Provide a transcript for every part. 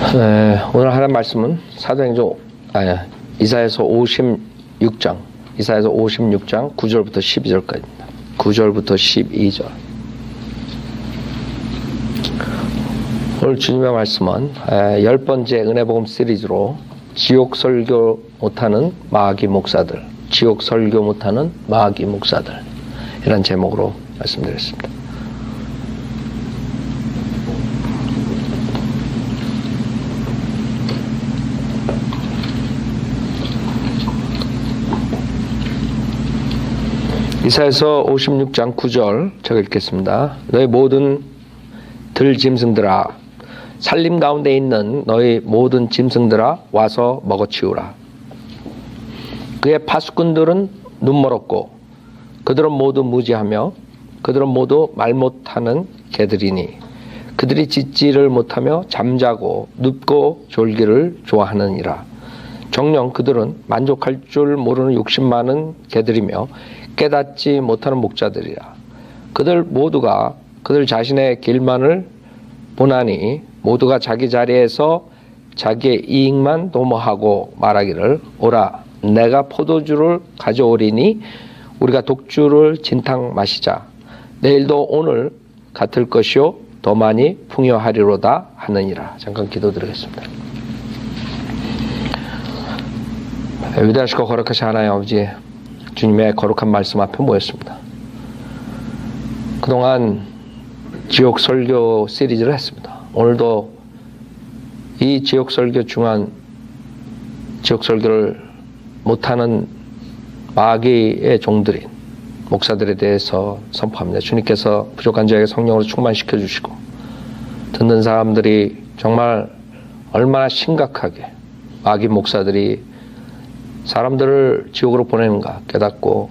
오늘 하는 말씀은 사도행전 이사야서 56장 9절부터 12절까지입니다. 9절부터 12절. 오늘 주님의 말씀은 10번째 은혜복음 시리즈로 지옥 설교 못하는 마귀 목사들, 지옥 설교 못하는 마귀 목사들, 이런 제목으로 말씀드렸습니다. 이사야서 56장 9절 제가 읽겠습니다. 너희 모든 들짐승들아, 산림 가운데 있는 너희 모든 짐승들아, 와서 먹어치우라. 그의 파수꾼들은 눈멀었고 그들은 모두 무지하며 그들은 모두 말 못하는 개들이니 그들이 짖지를 못하며 잠자고 눕고 졸기를 좋아하느니라. 정녕 그들은 만족할 줄 모르는 욕심 많은 개들이며 깨닫지 못하는 목자들이라. 그들 모두가 그들 자신의 길만을 보나니 모두가 자기 자리에서 자기의 이익만 도모하고 말하기를, 오라 내가 포도주를 가져오리니 우리가 독주를 진탕 마시자. 내일도 오늘 같을 것이요 더 많이 풍요하리로다 하느니라. 잠깐 기도드리겠습니다. 위대하시고 거룩하신 하나님 아버지, 주님의 거룩한 말씀 앞에 모였습니다. 그동안 지옥 설교 시리즈를 했습니다. 오늘도 이 지옥 설교 중한 지옥 설교를 못하는 마귀의 종들인 목사들에 대해서 선포합니다. 주님께서 부족한 자에게 성령으로 충만시켜 주시고 듣는 사람들이 정말 얼마나 심각하게 마귀 목사들이 사람들을 지옥으로 보내는가 깨닫고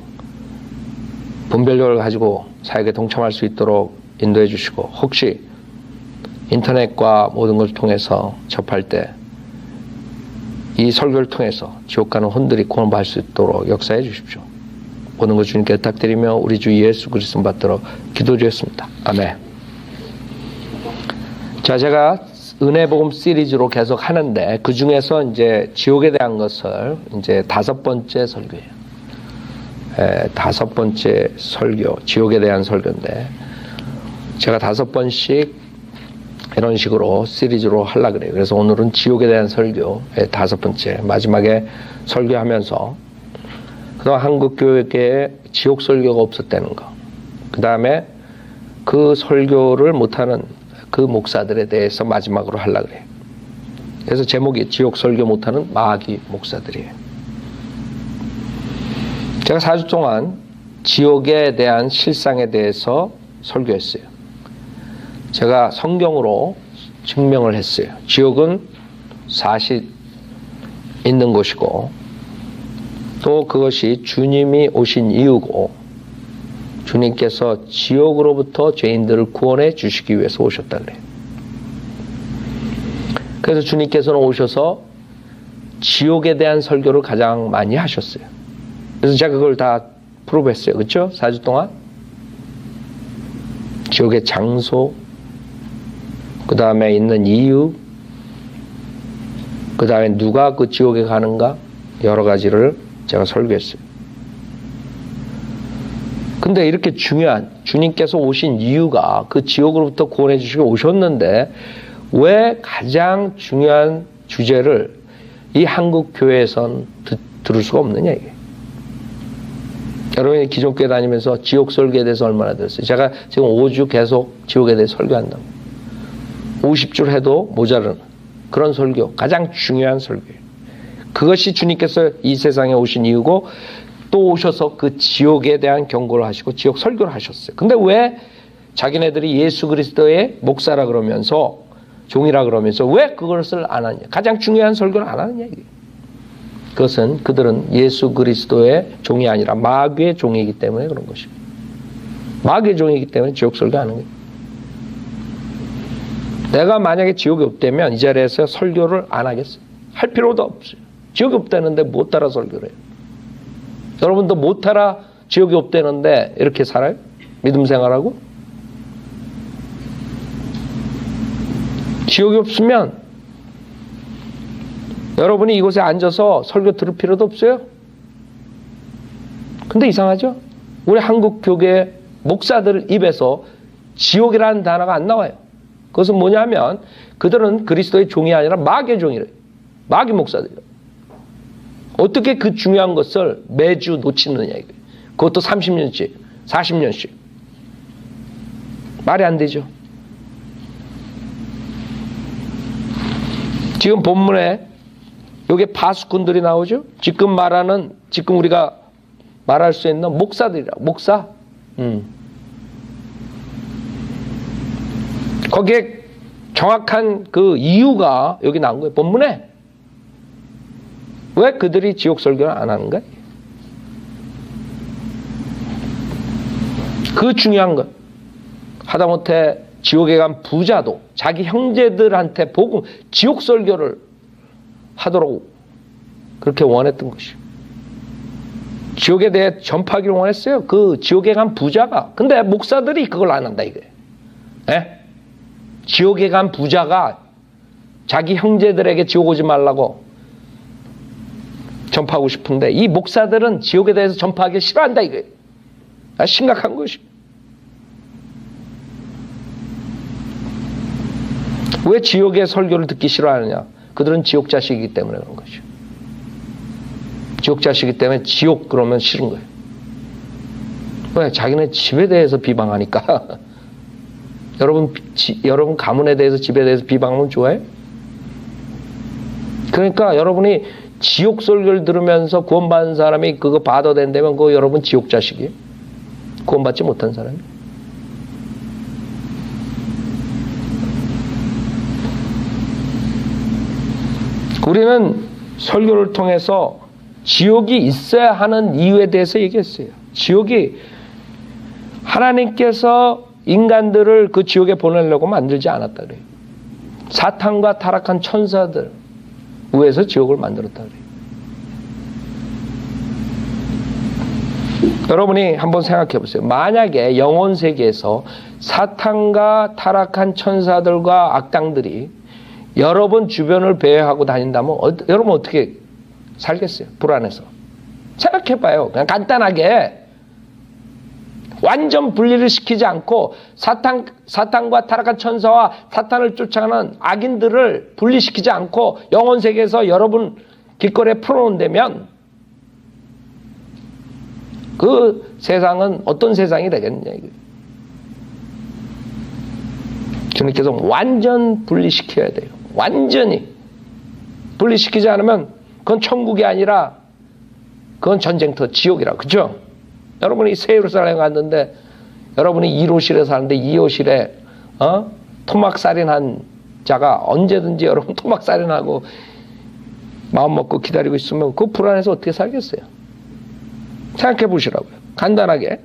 분별력을 가지고 사역에 동참할 수 있도록 인도해 주시고, 혹시 인터넷과 모든 것을 통해서 접할 때 이 설교를 통해서 지옥 가는 혼들이 구원받을 수 있도록 역사해 주십시오. 모든 것 주님께 부탁드리며 우리 주 예수 그리스도 받도록 기도드렸습니다. 아멘. 자, 제가 은혜복음 시리즈로 계속 하는데 그 중에서 이제 지옥에 대한 것을 이제 5번째 설교예요. 5번째 설교, 지옥에 대한 설교인데 제가 5번씩 이런 식으로 시리즈로 하려고 그래요. 그래서 오늘은 지옥에 대한 설교 5번째, 마지막에 설교하면서 그동안 한국교회에 지옥 설교가 없었다는 거, 그 다음에 그 설교를 못하는 그 목사들에 대해서 마지막으로 하려고 그래요. 그래서 제목이 지옥 설교 못하는 마귀 목사들이에요. 제가 4주 동안 지옥에 대한 실상에 대해서 설교했어요. 제가 성경으로 증명을 했어요. 지옥은 사실 있는 곳이고 또 그것이 주님이 오신 이유고 주님께서 지옥으로부터 죄인들을 구원해 주시기 위해서 오셨다 그래요. 그래서 주님께서는 오셔서 지옥에 대한 설교를 가장 많이 하셨어요. 그래서 제가 그걸 다 프로브했어요. 그렇죠? 4주 동안 지옥의 장소, 그 다음에 있는 이유, 그 다음에 누가 그 지옥에 가는가, 여러 가지를 제가 설교했어요. 근데 이렇게 중요한 주님께서 오신 이유가 그 지옥으로부터 구원해 주시고 오셨는데 왜 가장 중요한 주제를 이 한국 교회에선 들을 수가 없느냐 이게. 여러분이 기존교회 다니면서 지옥 설교에 대해서 얼마나 들었어요? 제가 지금 5주 계속 지옥에 대해 설교한다고. 50줄 해도 모자르는 그런 설교, 가장 중요한 설교예요. 그것이 주님께서 이 세상에 오신 이유고 또 오셔서 그 지옥에 대한 경고를 하시고 지옥 설교를 하셨어요. 근데 왜 자기네들이 예수 그리스도의 목사라 그러면서, 종이라 그러면서 왜 그것을 안 하냐, 가장 중요한 설교를 안 하느냐 이게. 그것은 그들은 예수 그리스도의 종이 아니라 마귀의 종이기 때문에 그런 것입니다. 마귀의 종이기 때문에 지옥 설교 하는 거예요. 내가 만약에 지옥이 없다면 이 자리에서 설교를 안 하겠어요. 할 필요도 없어요. 지옥이 없다는데 못 따라 설교를 해요. 여러분도 못 따라 지옥이 없다는데 이렇게 살아요? 믿음 생활하고? 지옥이 없으면 여러분이 이곳에 앉아서 설교 들을 필요도 없어요. 근데 이상하죠? 우리 한국 교계 목사들 입에서 지옥이라는 단어가 안 나와요. 그것은 뭐냐면 그들은 그리스도의 종이 아니라 마귀의 종이래요. 마귀 목사들이요. 어떻게 그 중요한 것을 매주 놓치느냐 이거예요. 그것도 30년씩, 40년씩. 말이 안 되죠. 지금 본문에 여기 파수꾼들이 나오죠. 지금 우리가 말할 수 있는 목사들이라. 목사. 거기에 정확한 그 이유가 여기 나온 거예요. 본문에. 왜 그들이 지옥 설교를 안 하는가? 그 중요한 것. 하다못해 지옥에 간 부자도 자기 형제들한테 복음, 지옥 설교를 하도록 그렇게 원했던 것이요. 지옥에 대해 전파하기를 원했어요. 그 지옥에 간 부자가. 근데 목사들이 그걸 안 한다 이거예요. 예? 지옥에 간 부자가 자기 형제들에게 지옥 오지 말라고 전파하고 싶은데 이 목사들은 지옥에 대해서 전파하기 싫어한다 이거예요. 심각한 것이. 왜 지옥의 설교를 듣기 싫어하느냐? 그들은 지옥 자식이기 때문에 그런 것이죠. 지옥 자식이기 때문에 지옥 그러면 싫은 거예요. 왜? 자기네 집에 대해서 비방하니까. 여러분 가문에 대해서 집에 대해서 비방하면 좋아해요? 그러니까 여러분이 지옥 설교를 들으면서 구원받은 사람이 그거 받아야 된다면 그거 여러분 지옥 자식이에요. 구원받지 못한 사람이. 우리는 설교를 통해서 지옥이 있어야 하는 이유에 대해서 얘기했어요. 지옥이 하나님께서 인간들을 그 지옥에 보내려고 만들지 않았다 그래요. 사탄과 타락한 천사들 위에서 지옥을 만들었다 그래요. 여러분이 한번 생각해 보세요. 만약에 영혼 세계에서 사탄과 타락한 천사들과 악당들이 여러분 주변을 배회하고 다닌다면 여러분 어떻게 살겠어요? 불안해서. 생각해 봐요. 그냥 간단하게 완전 분리를 시키지 않고 사탄과 타락한 천사와 사탄을 쫓아가는 악인들을 분리시키지 않고 영혼 세계에서 여러분 길거리에 풀어놓는다면 그 세상은 어떤 세상이 되겠느냐 이거예요. 주님께서 완전 분리시켜야 돼요. 완전히 분리시키지 않으면 그건 천국이 아니라 그건 전쟁터 지옥이라. 그죠? 여러분이 새 예루살렘 갔는데 여러분이 1호실에 사는데 2호실에 토막살인한 자가 언제든지 여러분 토막살인하고 마음 먹고 기다리고 있으면 그 불안해서 어떻게 살겠어요? 생각해 보시라고요. 간단하게.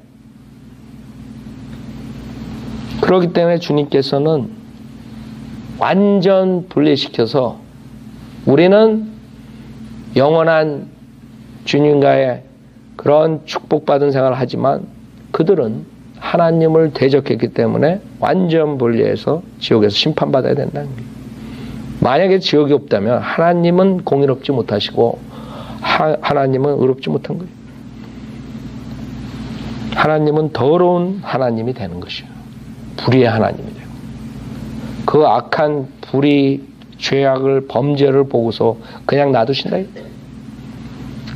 그렇기 때문에 주님께서는 완전 분리시켜서 우리는 영원한 주님과의 그런 축복받은 생활을 하지만 그들은 하나님을 대적했기 때문에 완전 분리해서 지옥에서 심판받아야 된다는 거예요. 만약에 지옥이 없다면 하나님은 공의롭지 못하시고 하나님은 의롭지 못한 거예요. 하나님은 더러운 하나님이 되는 것이에요. 불의의 하나님이 되고 그 악한 불의, 죄악을, 범죄를 보고서 그냥 놔두신다.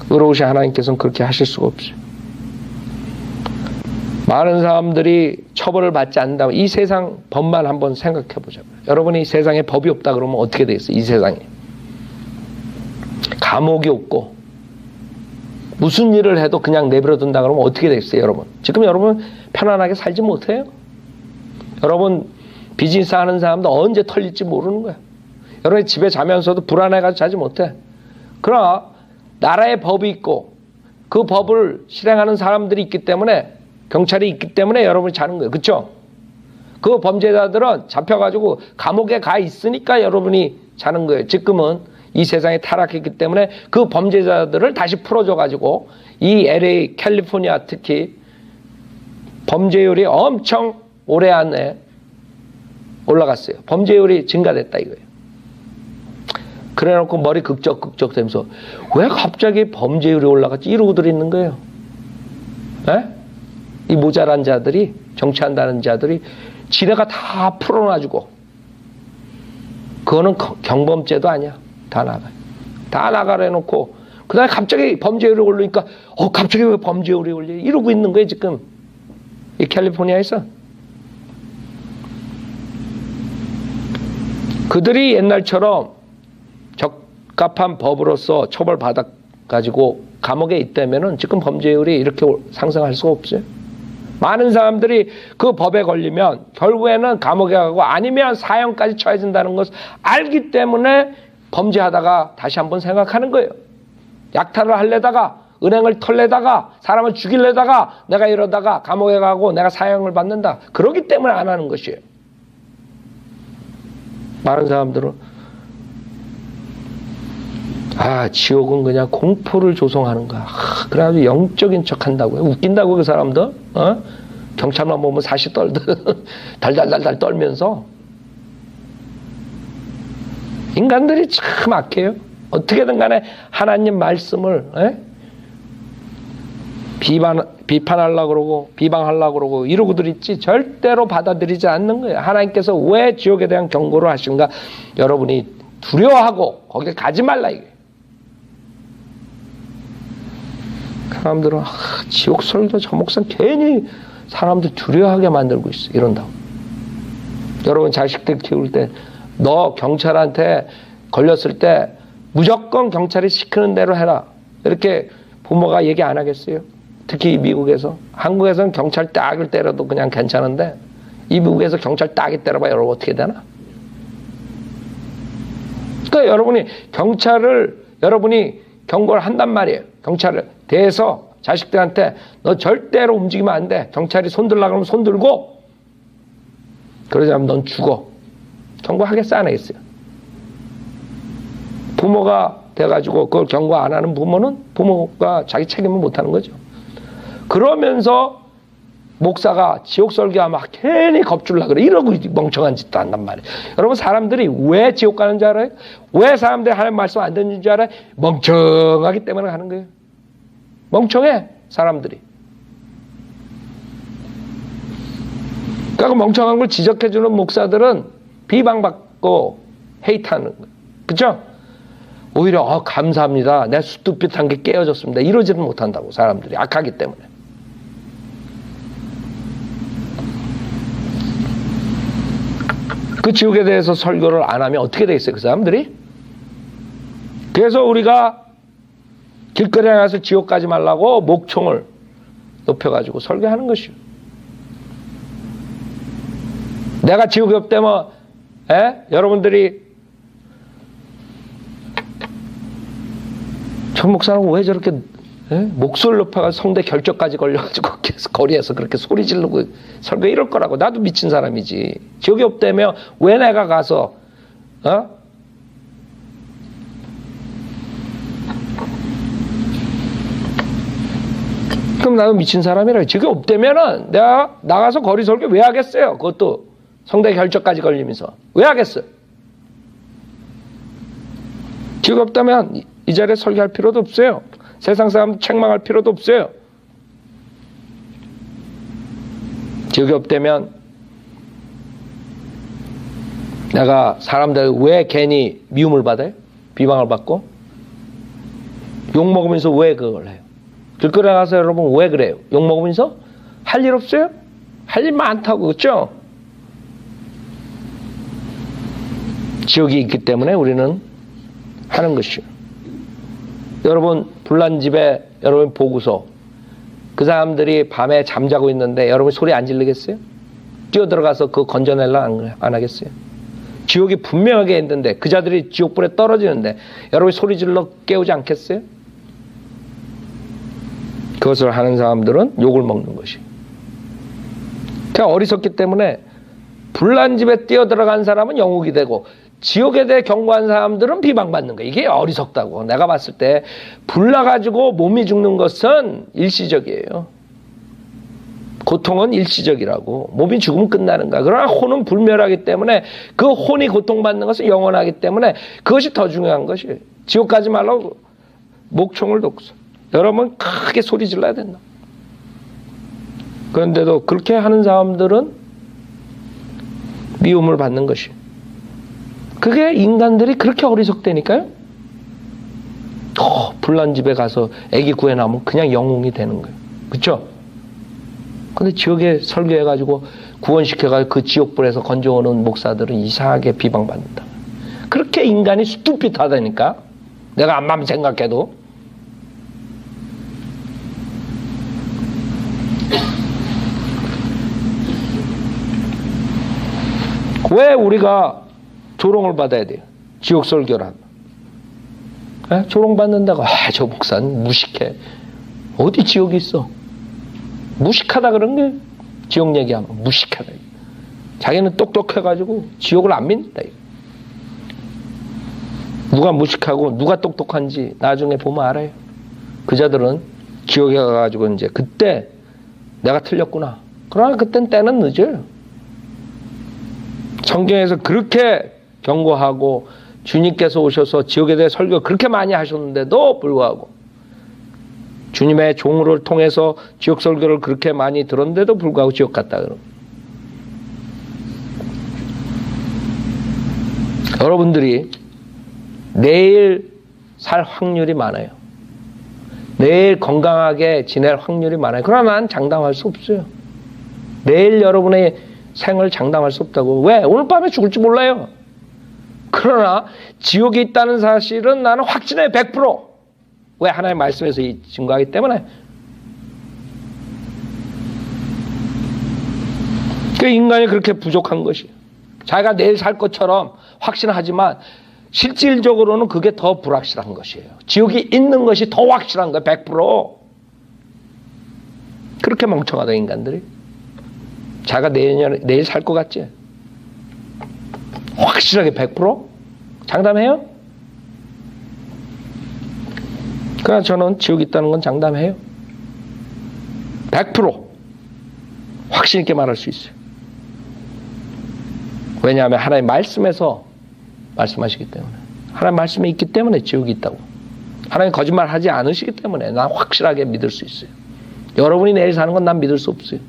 의로우신 하나님께서는 그렇게 하실 수가 없어요. 많은 사람들이 처벌을 받지 않는다면 이 세상 법만 한번 생각해 보자고요. 여러분이 세상에 법이 없다 그러면 어떻게 되겠어요? 이 세상에 감옥이 없고 무슨 일을 해도 그냥 내버려 둔다 그러면 어떻게 되겠어요? 여러분 지금 여러분 편안하게 살지 못해요? 여러분 비즈니스 하는 사람도 언제 털릴지 모르는 거야. 여러분이 집에 자면서도 불안해가지고 자지 못해. 그러나 나라의 법이 있고 그 법을 실행하는 사람들이 있기 때문에 경찰이 있기 때문에 여러분이 자는 거예요. 그렇죠? 그 범죄자들은 잡혀가지고 감옥에 가 있으니까 여러분이 자는 거예요. 지금은 이 세상에 타락했기 때문에 그 범죄자들을 다시 풀어줘가지고 이 LA, 캘리포니아 특히 범죄율이 엄청 올해 안에 올라갔어요. 범죄율이 증가됐다 이거예요. 그래놓고 머리 극적극적 되면서 왜 갑자기 범죄율이 올라갔지? 이러고들 있는 거예요. 에? 이 모자란 자들이, 정치한다는 자들이 지네가 다 풀어놔주고, 그거는 경범죄도 아니야. 다 나가요. 다 나가라 해놓고, 그 다음에 갑자기 범죄율이 오르니까, 갑자기 왜 범죄율이 올려? 이러고 있는 거예요, 지금. 이 캘리포니아에서. 그들이 옛날처럼 적합한 법으로서 처벌받아가지고 감옥에 있다면은 지금 범죄율이 이렇게 상승할 수가 없어요. 많은 사람들이 그 법에 걸리면 결국에는 감옥에 가고 아니면 사형까지 처해진다는 것을 알기 때문에 범죄하다가 다시 한번 생각하는 거예요. 약탈을 하려다가, 은행을 털려다가, 사람을 죽이려다가, 내가 이러다가 감옥에 가고 내가 사형을 받는다. 그러기 때문에 안 하는 것이에요. 많은 사람들은 지옥은 그냥 공포를 조성하는 거야. 그래가지고 영적인 척 한다고요. 웃긴다고 그 사람들. 경찰만 보면 사시 달달달달 떨면서. 인간들이 참 악해요. 어떻게든 간에 하나님 말씀을 비판하려고 그러고 비방하려고 그러고 이러고들 있지 절대로 받아들이지 않는 거예요. 하나님께서 왜 지옥에 대한 경고를 하신가? 여러분이 두려워하고 거기 가지 말라 이게. 사람들은 지옥 설교 저 목사 괜히 사람들 두려워하게 만들고 있어. 이런다고. 여러분 자식들 키울 때 너 경찰한테 걸렸을 때 무조건 경찰이 시키는 대로 해라. 이렇게 부모가 얘기 안 하겠어요? 특히 미국에서. 한국에서는 경찰 딱을 때려도 그냥 괜찮은데 이 미국에서 경찰 딱이 때려봐 여러분 어떻게 되나? 그러니까 여러분이 경고를 한단 말이에요. 경찰을 대해서 자식들한테 너 절대로 움직이면 안 돼. 경찰이 손들라 그러면 손들고 그러지 않으면 넌 죽어. 경고하겠어 안 하겠어요? 부모가 돼가지고 그걸 경고 안 하는 부모는 부모가 자기 책임을 못하는 거죠. 그러면서 목사가 지옥 설교하면 괜히 겁줄라 그래. 이러고 멍청한 짓도 한단 말이에요. 여러분 사람들이 왜 지옥 가는 줄 알아요? 왜 사람들이 하나님 말씀 안 듣는 줄 알아요? 멍청하기 때문에 가는 거예요. 멍청해 사람들이. 그러니까 그 멍청한 걸 지적해주는 목사들은 비방받고 헤이트하는 거예요. 그렇죠? 오히려 감사합니다. 내 숯불빛한 게 깨어졌습니다. 이러지는 못한다고 사람들이 악하기 때문에. 그 지옥에 대해서 설교를 안 하면 어떻게 되겠어요? 그 사람들이? 그래서 우리가 길거리에 나가서 지옥 가지 말라고 목청을 높여가지고 설교하는 것이요. 내가 지옥이 없다면 여러분들이 저 목사는 왜 저렇게 목소리를 높여가지고 성대 결절까지 걸려가지고 계속 거리에서 그렇게 소리 지르고 설교 이럴 거라고. 나도 미친 사람이지. 지옥이 없다면 왜 내가 가서 그럼 나도 미친 사람이라. 지옥이 없다면은 내가 나가서 거리 설교 왜 하겠어요? 그것도 성대 결절까지 걸리면서 왜 하겠어요? 지옥이 없다면 이 자리에 설교할 필요도 없어요. 세상 사람 책망할 필요도 없어요. 지옥이 없다면 내가 사람들 왜 괜히 미움을 받아요? 비방을 받고? 욕먹으면서 왜 그걸 해요? 길거리에 가서 여러분 왜 그래요? 욕먹으면서? 할 일 없어요? 할 일 많다고. 그렇죠? 지옥이 있기 때문에 우리는 하는 것이요. 여러분 불난 집에 여러분 보고서 그 사람들이 밤에 잠자고 있는데 여러분 소리 안 지르겠어요? 뛰어들어가서 그거 건져내려 안 하겠어요? 지옥이 분명하게 있는데 그 자들이 지옥불에 떨어지는데 여러분이 소리 질러 깨우지 않겠어요? 그것을 하는 사람들은 욕을 먹는 것이. 그냥 어리석기 때문에 불난 집에 뛰어들어간 사람은 영웅이 되고 지옥에 대해 경고한 사람들은 비방받는 거예요. 이게 어리석다고. 내가 봤을 때 불나가지고 몸이 죽는 것은 일시적이에요. 고통은 일시적이라고. 몸이 죽으면 끝나는 거야. 그러나 혼은 불멸하기 때문에 그 혼이 고통받는 것은 영원하기 때문에 그것이 더 중요한 것이. 지옥 가지 말라고 목총을 놓고서 여러분 크게 소리 질러야 된다. 그런데도 그렇게 하는 사람들은 미움을 받는 것이. 그게 인간들이 그렇게 어리석다니까요. 불난 집에 가서 애기 구해놓으면 그냥 영웅이 되는 거예요. 그렇죠? 근데 지옥에 설교해가지고 구원시켜가지고 그 지옥불에서 건져오는 목사들은 이상하게 비방받는다. 그렇게 인간이 스투핏하다니까. 내가 암만 생각해도. 왜 우리가 조롱을 받아야 돼요? 지옥 설교란. 조롱받는다고. 저 목사는 무식해. 어디 지옥이 있어? 무식하다 그런 게 지옥 얘기하면 무식하다. 자기는 똑똑해가지고 지옥을 안 믿는다. 누가 무식하고 누가 똑똑한지 나중에 보면 알아요. 그 자들은 지옥에 가가지고 이제 그때 내가 틀렸구나. 그러나 그땐 때는 늦어요. 성경에서 그렇게 경고하고 주님께서 오셔서 지옥에 대해 설교 그렇게 많이 하셨는데도 불구하고 주님의 종을 통해서 지옥 설교를 그렇게 많이 들었는데도 불구하고 지옥 갔다 그러고. 여러분들이 내일 살 확률이 많아요. 내일 건강하게 지낼 확률이 많아요. 그러나 난 장담할 수 없어요. 내일 여러분의 생을 장담할 수 없다고. 왜? 오늘 밤에 죽을지 몰라요. 그러나 지옥이 있다는 사실은 나는 확신해 100%. 왜? 하나님의 말씀에서 증거하기 때문에. 그 인간이 그렇게 부족한 것이. 자기가 내일 살 것처럼 확신하지만 실질적으로는 그게 더 불확실한 것이에요. 지옥이 있는 것이 더 확실한 거예요. 100%. 그렇게 멍청하다 인간들이. 자기가 내일 살 것 같지? 확실하게 100%? 장담해요? 그러나 저는 지옥이 있다는 건 장담해요. 100% 확신 있게 말할 수 있어요. 왜냐하면 하나님의 말씀에서 말씀하시기 때문에. 하나님의 말씀에 있기 때문에 지옥이 있다고. 하나님 거짓말 하지 않으시기 때문에 난 확실하게 믿을 수 있어요. 여러분이 내일 사는 건 난 믿을 수 없어요.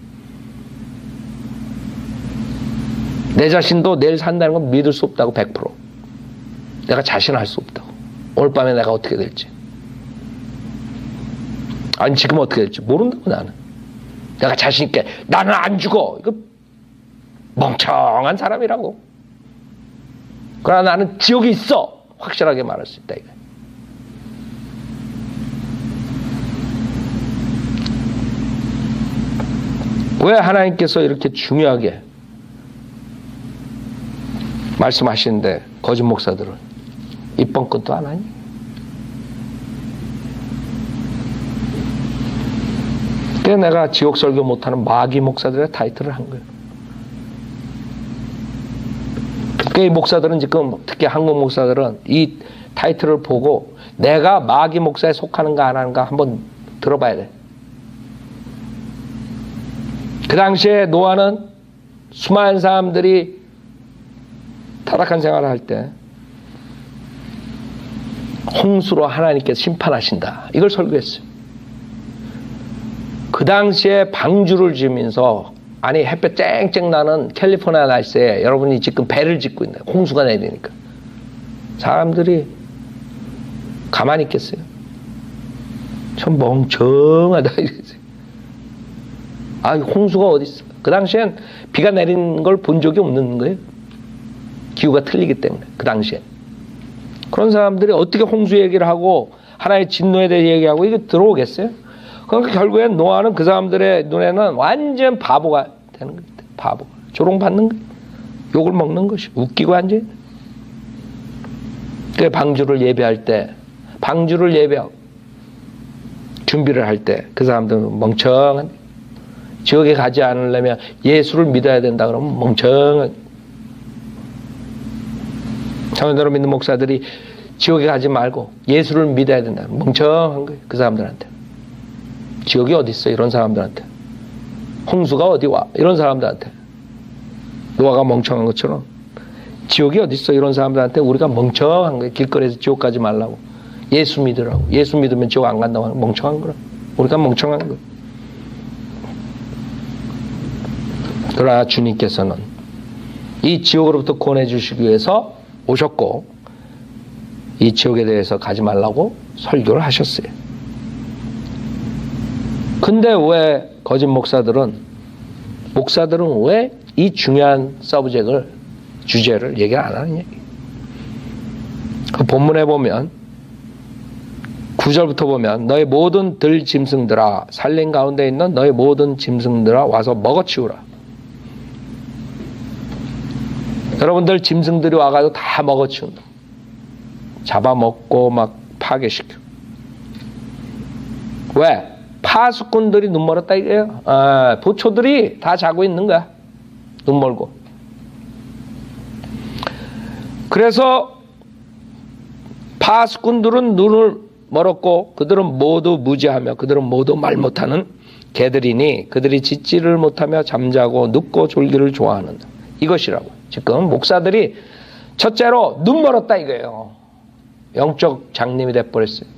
내 자신도 내일 산다는 건 믿을 수 없다고 100%. 내가 자신할 수 없다고. 오늘 밤에 내가 어떻게 될지. 아니 지금 어떻게 될지 모른다고 나는. 내가 자신 있게 나는 안 죽어. 이거 멍청한 사람이라고. 그러나 나는 지옥이 있어. 확실하게 말할 수 있다 이거. 왜 하나님께서 이렇게 중요하게 말씀하시는데 거짓 목사들은 이번 것도 안 하니? 그래서 내가 지옥 설교 못하는 마귀 목사들의 타이틀을 한 거예요. 이 목사들은 지금 특히 한국 목사들은 이 타이틀을 보고 내가 마귀 목사에 속하는가 안 하는가 한번 들어봐야 돼. 그 당시에 노아는 수많은 사람들이 타락한 생활을 할 때 홍수로 하나님께서 심판하신다. 이걸 설교했어요. 그 당시에 방주를 지으면서 아니 햇볕 쨍쨍 나는 캘리포니아 날씨에 여러분이 지금 배를 짓고 있는 홍수가 내리니까 사람들이 가만히 있겠어요? 참 멍청하다 이랬어요. 아 홍수가 어디 있어? 그 당시엔 비가 내린 걸 본 적이 없는 거예요. 기후가 틀리기 때문에 그 당시에. 그런 사람들이 어떻게 홍수 얘기를 하고 하나의 진노에 대해 얘기하고 이게 들어오겠어요? 그러니까 결국엔 노아는 그 사람들의 눈에는 완전 바보가 되는 거예요. 바보가. 조롱받는 거예요. 욕을 먹는 것이. 웃기고 앉아요. 그 방주를 예배할 때 방주를 예배하고 준비를 할 때 그 사람들은 멍청한 지옥에 가지 않으려면 예수를 믿어야 된다 그러면 멍청한 성도로 믿는 목사들이 지옥에 가지 말고 예수를 믿어야 된다. 멍청한 거예요. 그 사람들한테. 지옥이 어디 있어? 이런 사람들한테. 홍수가 어디 와? 이런 사람들한테. 노아가 멍청한 것처럼. 지옥이 어디 있어? 이런 사람들한테 우리가 멍청한 거예요. 길거리에서 지옥 가지 말라고. 예수 믿으라고. 예수 믿으면 지옥 안 간다고 하는 멍청한 거라. 우리가 멍청한 거예요. 그러나 주님께서는 이 지옥으로부터 구원해 주시기 위해서 오셨고 이 지옥에 대해서 가지 말라고 설교를 하셨어요. 근데 왜 거짓 목사들은 왜 이 중요한 주제를 얘기를 안 하는 얘기. 그 본문에 보면 9절부터 보면 너희 모든 들 짐승들아 산림 가운데 있는 너희 모든 짐승들아 와서 먹어치우라. 여러분들 짐승들이 와가지고 다 먹어치운다. 잡아먹고 막 파괴시켜. 왜? 파수꾼들이 눈 멀었다 이거예요. 보초들이 다 자고 있는 거야. 눈 멀고. 그래서 파수꾼들은 눈을 멀었고 그들은 모두 무지하며 그들은 모두 말 못하는 개들이니 그들이 짖지를 못하며 잠자고 눕고 졸기를 좋아하는다. 이것이라고. 지금 목사들이 첫째로 눈 멀었다 이거예요. 영적 장님이 돼버렸어요.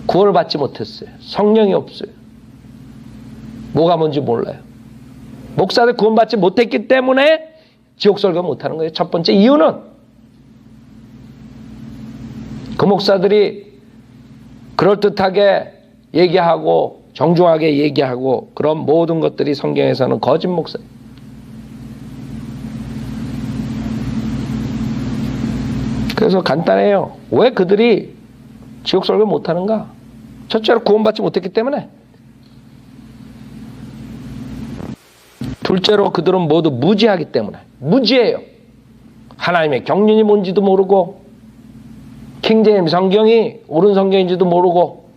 구원을 받지 못했어요. 성령이 없어요. 뭐가 뭔지 몰라요. 목사들 구원받지 못했기 때문에 지옥 설교 못하는 거예요. 첫 번째 이유는 그 목사들이 그럴듯하게 얘기하고 정중하게 얘기하고 그런 모든 것들이 성경에서는 거짓 목사예요. 그래서 간단해요. 왜 그들이 지옥 설교 못하는가? 첫째로 구원받지 못했기 때문에. 둘째로 그들은 모두 무지하기 때문에. 무지해요. 하나님의 경륜이 뭔지도 모르고 킹제임 성경이 옳은 성경인지도 모르고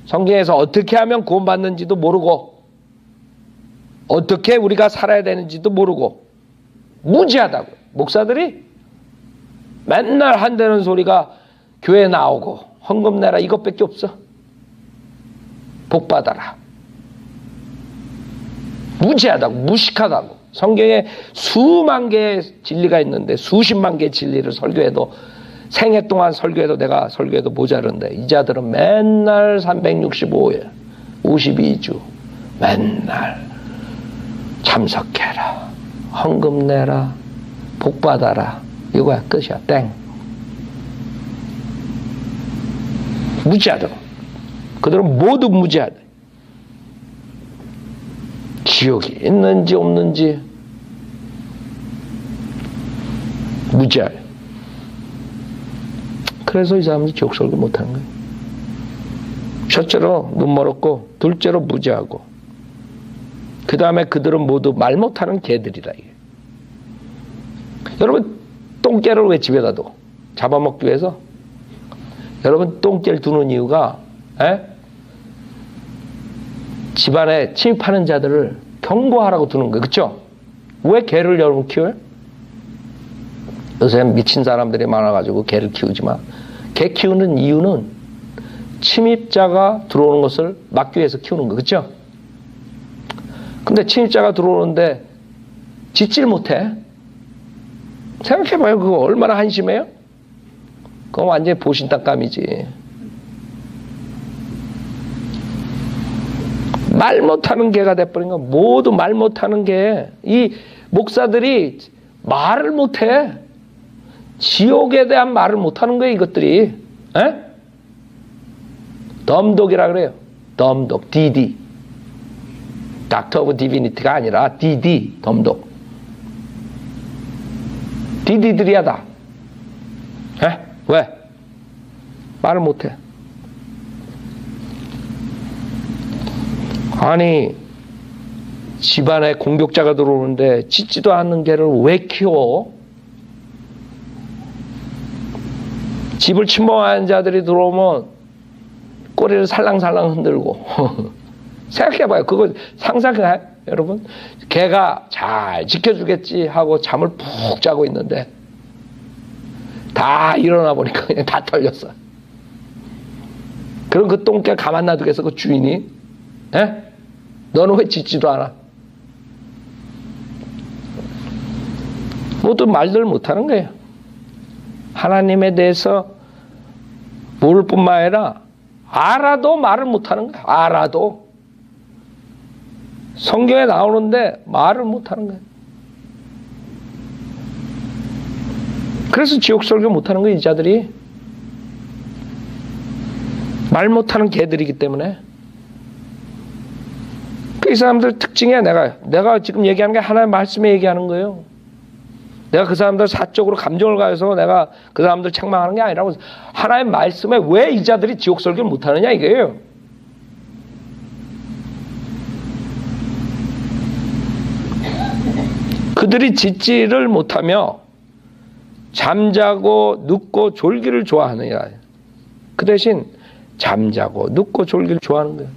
성경에서 어떻게 하면 구원받는지도 모르고 어떻게 우리가 살아야 되는지도 모르고 무지하다고. 목사들이 맨날 한다는 소리가 교회에 나오고 헌금 내라 이것밖에 없어. 복 받아라. 무지하다고, 무식하다고. 성경에 수만 개의 진리가 있는데 수십만 개의 진리를 설교해도 생애 동안 설교해도 내가 설교해도 모자른데 이 자들은 맨날 365일 52주 맨날 참석해라. 헌금 내라. 복 받아라. 이거야 끝이야. 땡. 무지하다고. 그들은 모두 무지하다. 지옥이 있는지 없는지 무지하다. 그래서 이 사람들이 지옥 설교 못하는 거예요. 첫째로 눈 멀었고 둘째로 무지하고 그 다음에 그들은 모두 말 못하는 개들이다. 이게. 여러분 똥개를 왜 집에다 둬? 잡아먹기 위해서? 여러분 똥개를 두는 이유가 집안에 침입하는 자들을 경고하라고 두는 거예요. 그렇죠? 왜 개를 여러분 키워요? 요새 미친 사람들이 많아가지고 개를 키우지 마. 개 키우는 이유는 침입자가 들어오는 것을 막기 위해서 키우는 거. 그렇죠? 근데 침입자가 들어오는데 짖질 못해. 생각해봐요. 그거 얼마나 한심해요? 그건 완전히 보신탕감이지. 말 못하는 개가 돼버린 거. 모두 말 못하는 개. 이 목사들이 말을 못해. 지옥에 대한 말을 못하는 거예요. 이것들이. 덤독이라 그래요. 덤독. DD. 닥터 오브 디비니티가 아니라 DD. 덤독. DD들이야 다. 왜? 말을 못해. 아니 집안에 공격자가 들어오는데 짖지도 않는 개를 왜 키워? 집을 침범하는 자들이 들어오면 꼬리를 살랑살랑 흔들고 생각해봐요. 그거 상상해요 여러분? 개가 잘 지켜주겠지 하고 잠을 푹 자고 있는데 다 일어나 보니까 그냥 다 털렸어. 그럼 그 똥개 가만 놔두겠어 그 주인이? 너는 왜 짓지도 않아? 모두 말들 못하는 거예요. 하나님에 대해서 모를 뿐만 아니라 알아도 말을 못하는 거예요. 알아도. 성경에 나오는데 말을 못하는 거예요. 그래서 지옥설교 못하는 거예요. 이 자들이. 말 못하는 개들이기 때문에. 이 사람들 특징이야. 내가 지금 얘기하는 게 하나님의 말씀에 얘기하는 거예요. 내가 그 사람들 사적으로 감정을 가해서 내가 그 사람들 책망하는 게 아니라고. 하나님의 말씀에 왜 이 자들이 지옥설교를 못하느냐 이거예요. 그들이 짓지를 못하며 잠자고 눕고 졸기를 좋아하느냐. 그 대신 잠자고 눕고 졸기를 좋아하는 거예요.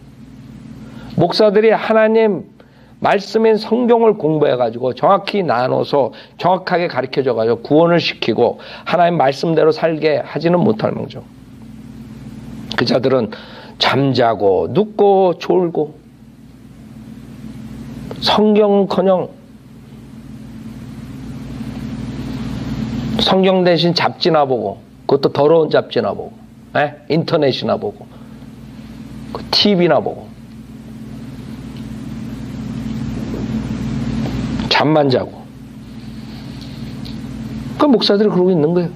목사들이 하나님 말씀인 성경을 공부해가지고 정확히 나눠서 정확하게 가르쳐줘가지고 구원을 시키고 하나님 말씀대로 살게 하지는 못하는 거죠. 그 자들은 잠자고 눕고 졸고 성경은커녕 성경 대신 잡지나 보고, 그것도 더러운 잡지나 보고, 인터넷이나 보고, TV나 보고, 잠만 자고. 그 목사들이 그러고 있는 거예요.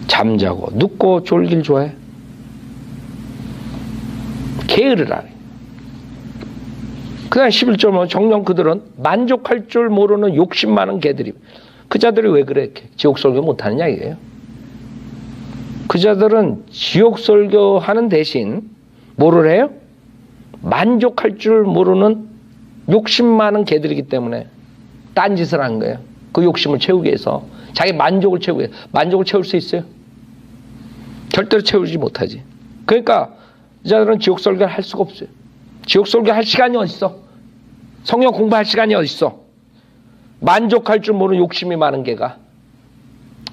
잠자고 눕고 졸길 좋아해. 게으르라. 그 다음 11절 보면 정녕 그들은 만족할 줄 모르는 욕심 많은 개들이. 그 자들이 왜 그래? 지옥설교 못하느냐 이게요. 그 자들은 지옥설교 하는 대신 뭐를 해요? 만족할 줄 모르는 욕심 많은 개들이기 때문에 딴짓을 하는 거예요. 그 욕심을 채우기 위해서. 자기 만족을 채우기 위해서. 만족을 채울 수 있어요? 절대로 채우지 못하지. 그러니까 이 자들은 지옥설교를 할 수가 없어요. 지옥설교 할 시간이 어딨어? 성경 공부할 시간이 어딨어? 만족할 줄 모르는 욕심이 많은 개가.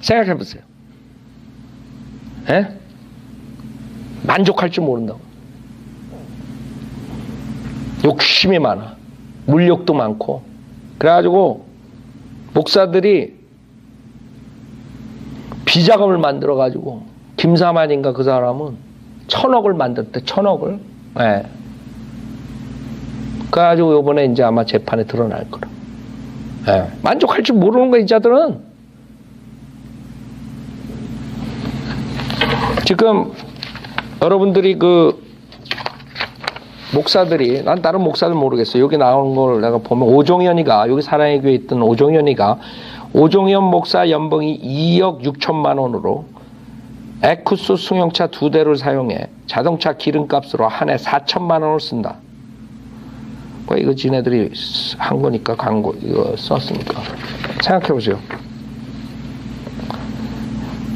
생각해 보세요. 만족할 줄 모른다고. 욕심이 많아. 물욕도 많고. 그래가지고 목사들이 비자금을 만들어가지고 김사만인가 그 사람은 1,000억을 만들었대. 1,000억을. 그래가지고 요번에 이제 아마 재판에 드러날 거라. 만족할 줄 모르는 거야, 이 자들은. 지금 여러분들이 그 목사들이, 난 다른 목사들 모르겠어요. 여기 나오는 걸 내가 보면 오종현이가, 여기 사랑의 교회에 있던 오종현이가 오종현 목사 연봉이 2억 6천만 원으로 에쿠스 승용차 2대를 사용해 자동차 기름값으로 한 해 4천만 원을 쓴다. 이거 지네들이 한 거니까 광고 이거 썼으니까 생각해 보세요.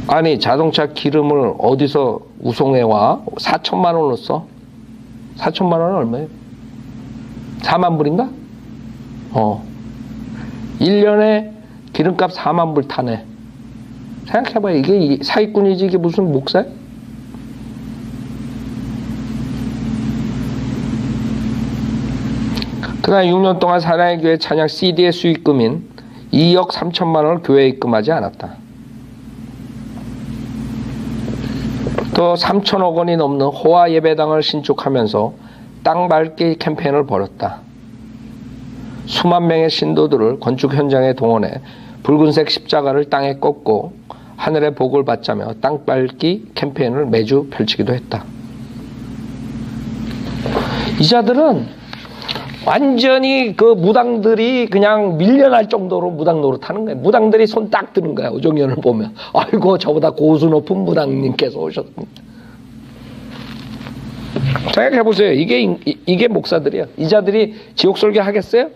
아니 자동차 기름을 어디서 우송해 와? 4천만 원을 써? 4천만 원은 얼마예요? 4만 불인가? 1년에 기름값 4만 불 타네. 생각해봐요. 이게 사기꾼이지 이게 무슨 목사야? 그다음 6년 동안 사랑의 교회 찬양 CD의 수익금인 2억 3천만 원을 교회에 입금하지 않았다. 또 3천억 원이 넘는 호화 예배당을 신축하면서 땅 밟기 캠페인을 벌였다. 수만 명의 신도들을 건축 현장에 동원해 붉은색 십자가를 땅에 꽂고 하늘의 복을 받자며 땅 밟기 캠페인을 매주 펼치기도 했다. 이 자들은 완전히 그 무당들이 그냥 밀려날 정도로 무당 노릇하는 거예요. 무당들이 손 딱 드는 거야. 오종현을 보면. 아이고 저보다 고수 높은 무당님께서 오셨습니다. 생각해보세요. 이게 목사들이야. 이 자들이 지옥설교 하겠어요?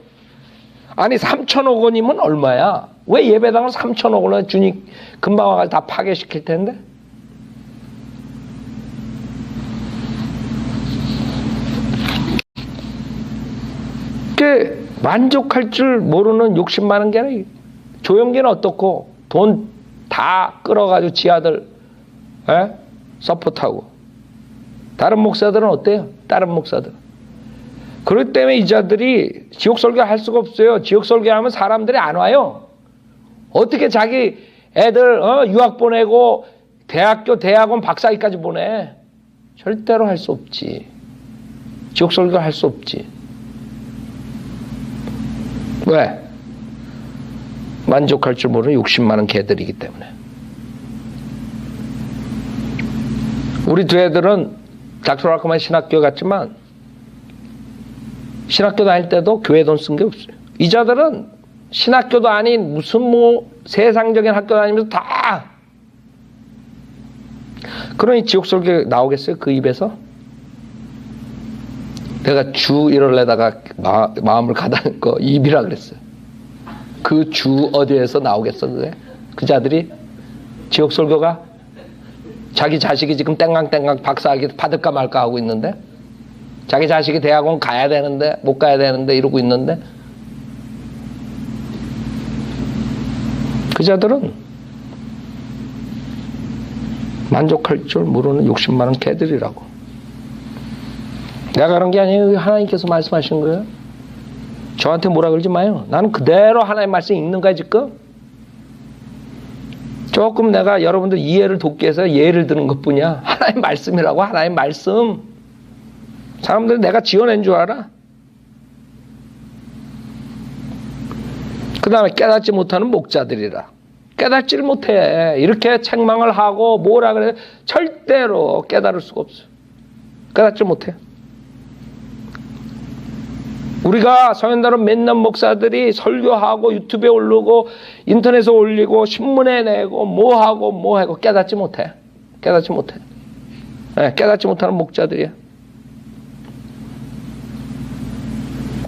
아니 3천억 원이면 얼마야? 왜 예배당을 3천억 원을 주니 금방 와가지고 다 파괴시킬 텐데? 만족할 줄 모르는 욕심 많은 게 아니라 조영기는 어떻고 돈 다 끌어가지고 지하들 서포트하고 다른 목사들은 어때요? 다른 목사들 그렇기 때문에 이 자들이 지옥 설교할 수가 없어요. 지옥 설교하면 사람들이 안 와요. 어떻게 자기 애들 유학 보내고 대학교, 대학원, 박사학위까지 보내? 절대로 할 수 없지. 지옥 설교 할 수 없지. 왜? 만족할 줄 모르는 욕심 많은 개들이기 때문에. 우리 두 애들은 닥터라크만 신학교 갔지만 신학교 다닐 때도 교회 돈 쓴 게 없어요. 이 자들은 신학교도 아닌 무슨 세상적인 학교 다니면서 다. 그러니 지옥 설교 나오겠어요? 그 입에서? 내가 주 이럴래다가 마음을 가다는 거 입이라 그랬어요. 그 주 어디에서 나오겠어 그게? 그 자들이? 지옥 설교가? 자기 자식이 지금 땡강땡강 박사학위 받을까 말까 하고 있는데, 자기 자식이 대학원 가야 되는데 못 가야 되는데 이러고 있는데, 그 자들은 만족할 줄 모르는 욕심 많은 개들이라고. 내가 그런 게 아니에요. 하나님께서 말씀하신 거예요. 저한테 뭐라 그러지 마요. 나는 그대로 하나님 말씀 읽는 거야 지금. 조금 내가 여러분들 이해를 돕기 위해서 예를 드는 것뿐이야. 하나님 말씀이라고. 하나님 말씀. 사람들이 내가 지어낸 줄 알아? 그 다음에 깨닫지 못하는 목자들이라. 깨닫지를 못해. 이렇게 책망을 하고 뭐라 그래. 절대로 깨달을 수가 없어. 깨닫지 못해. 우리가 서현다른 맨날 목사들이 설교하고 유튜브에 올리고 인터넷에 올리고 신문에 내고 뭐하고 깨닫지 못해. 깨닫지 못해. 네, 깨닫지 못하는 목자들이야.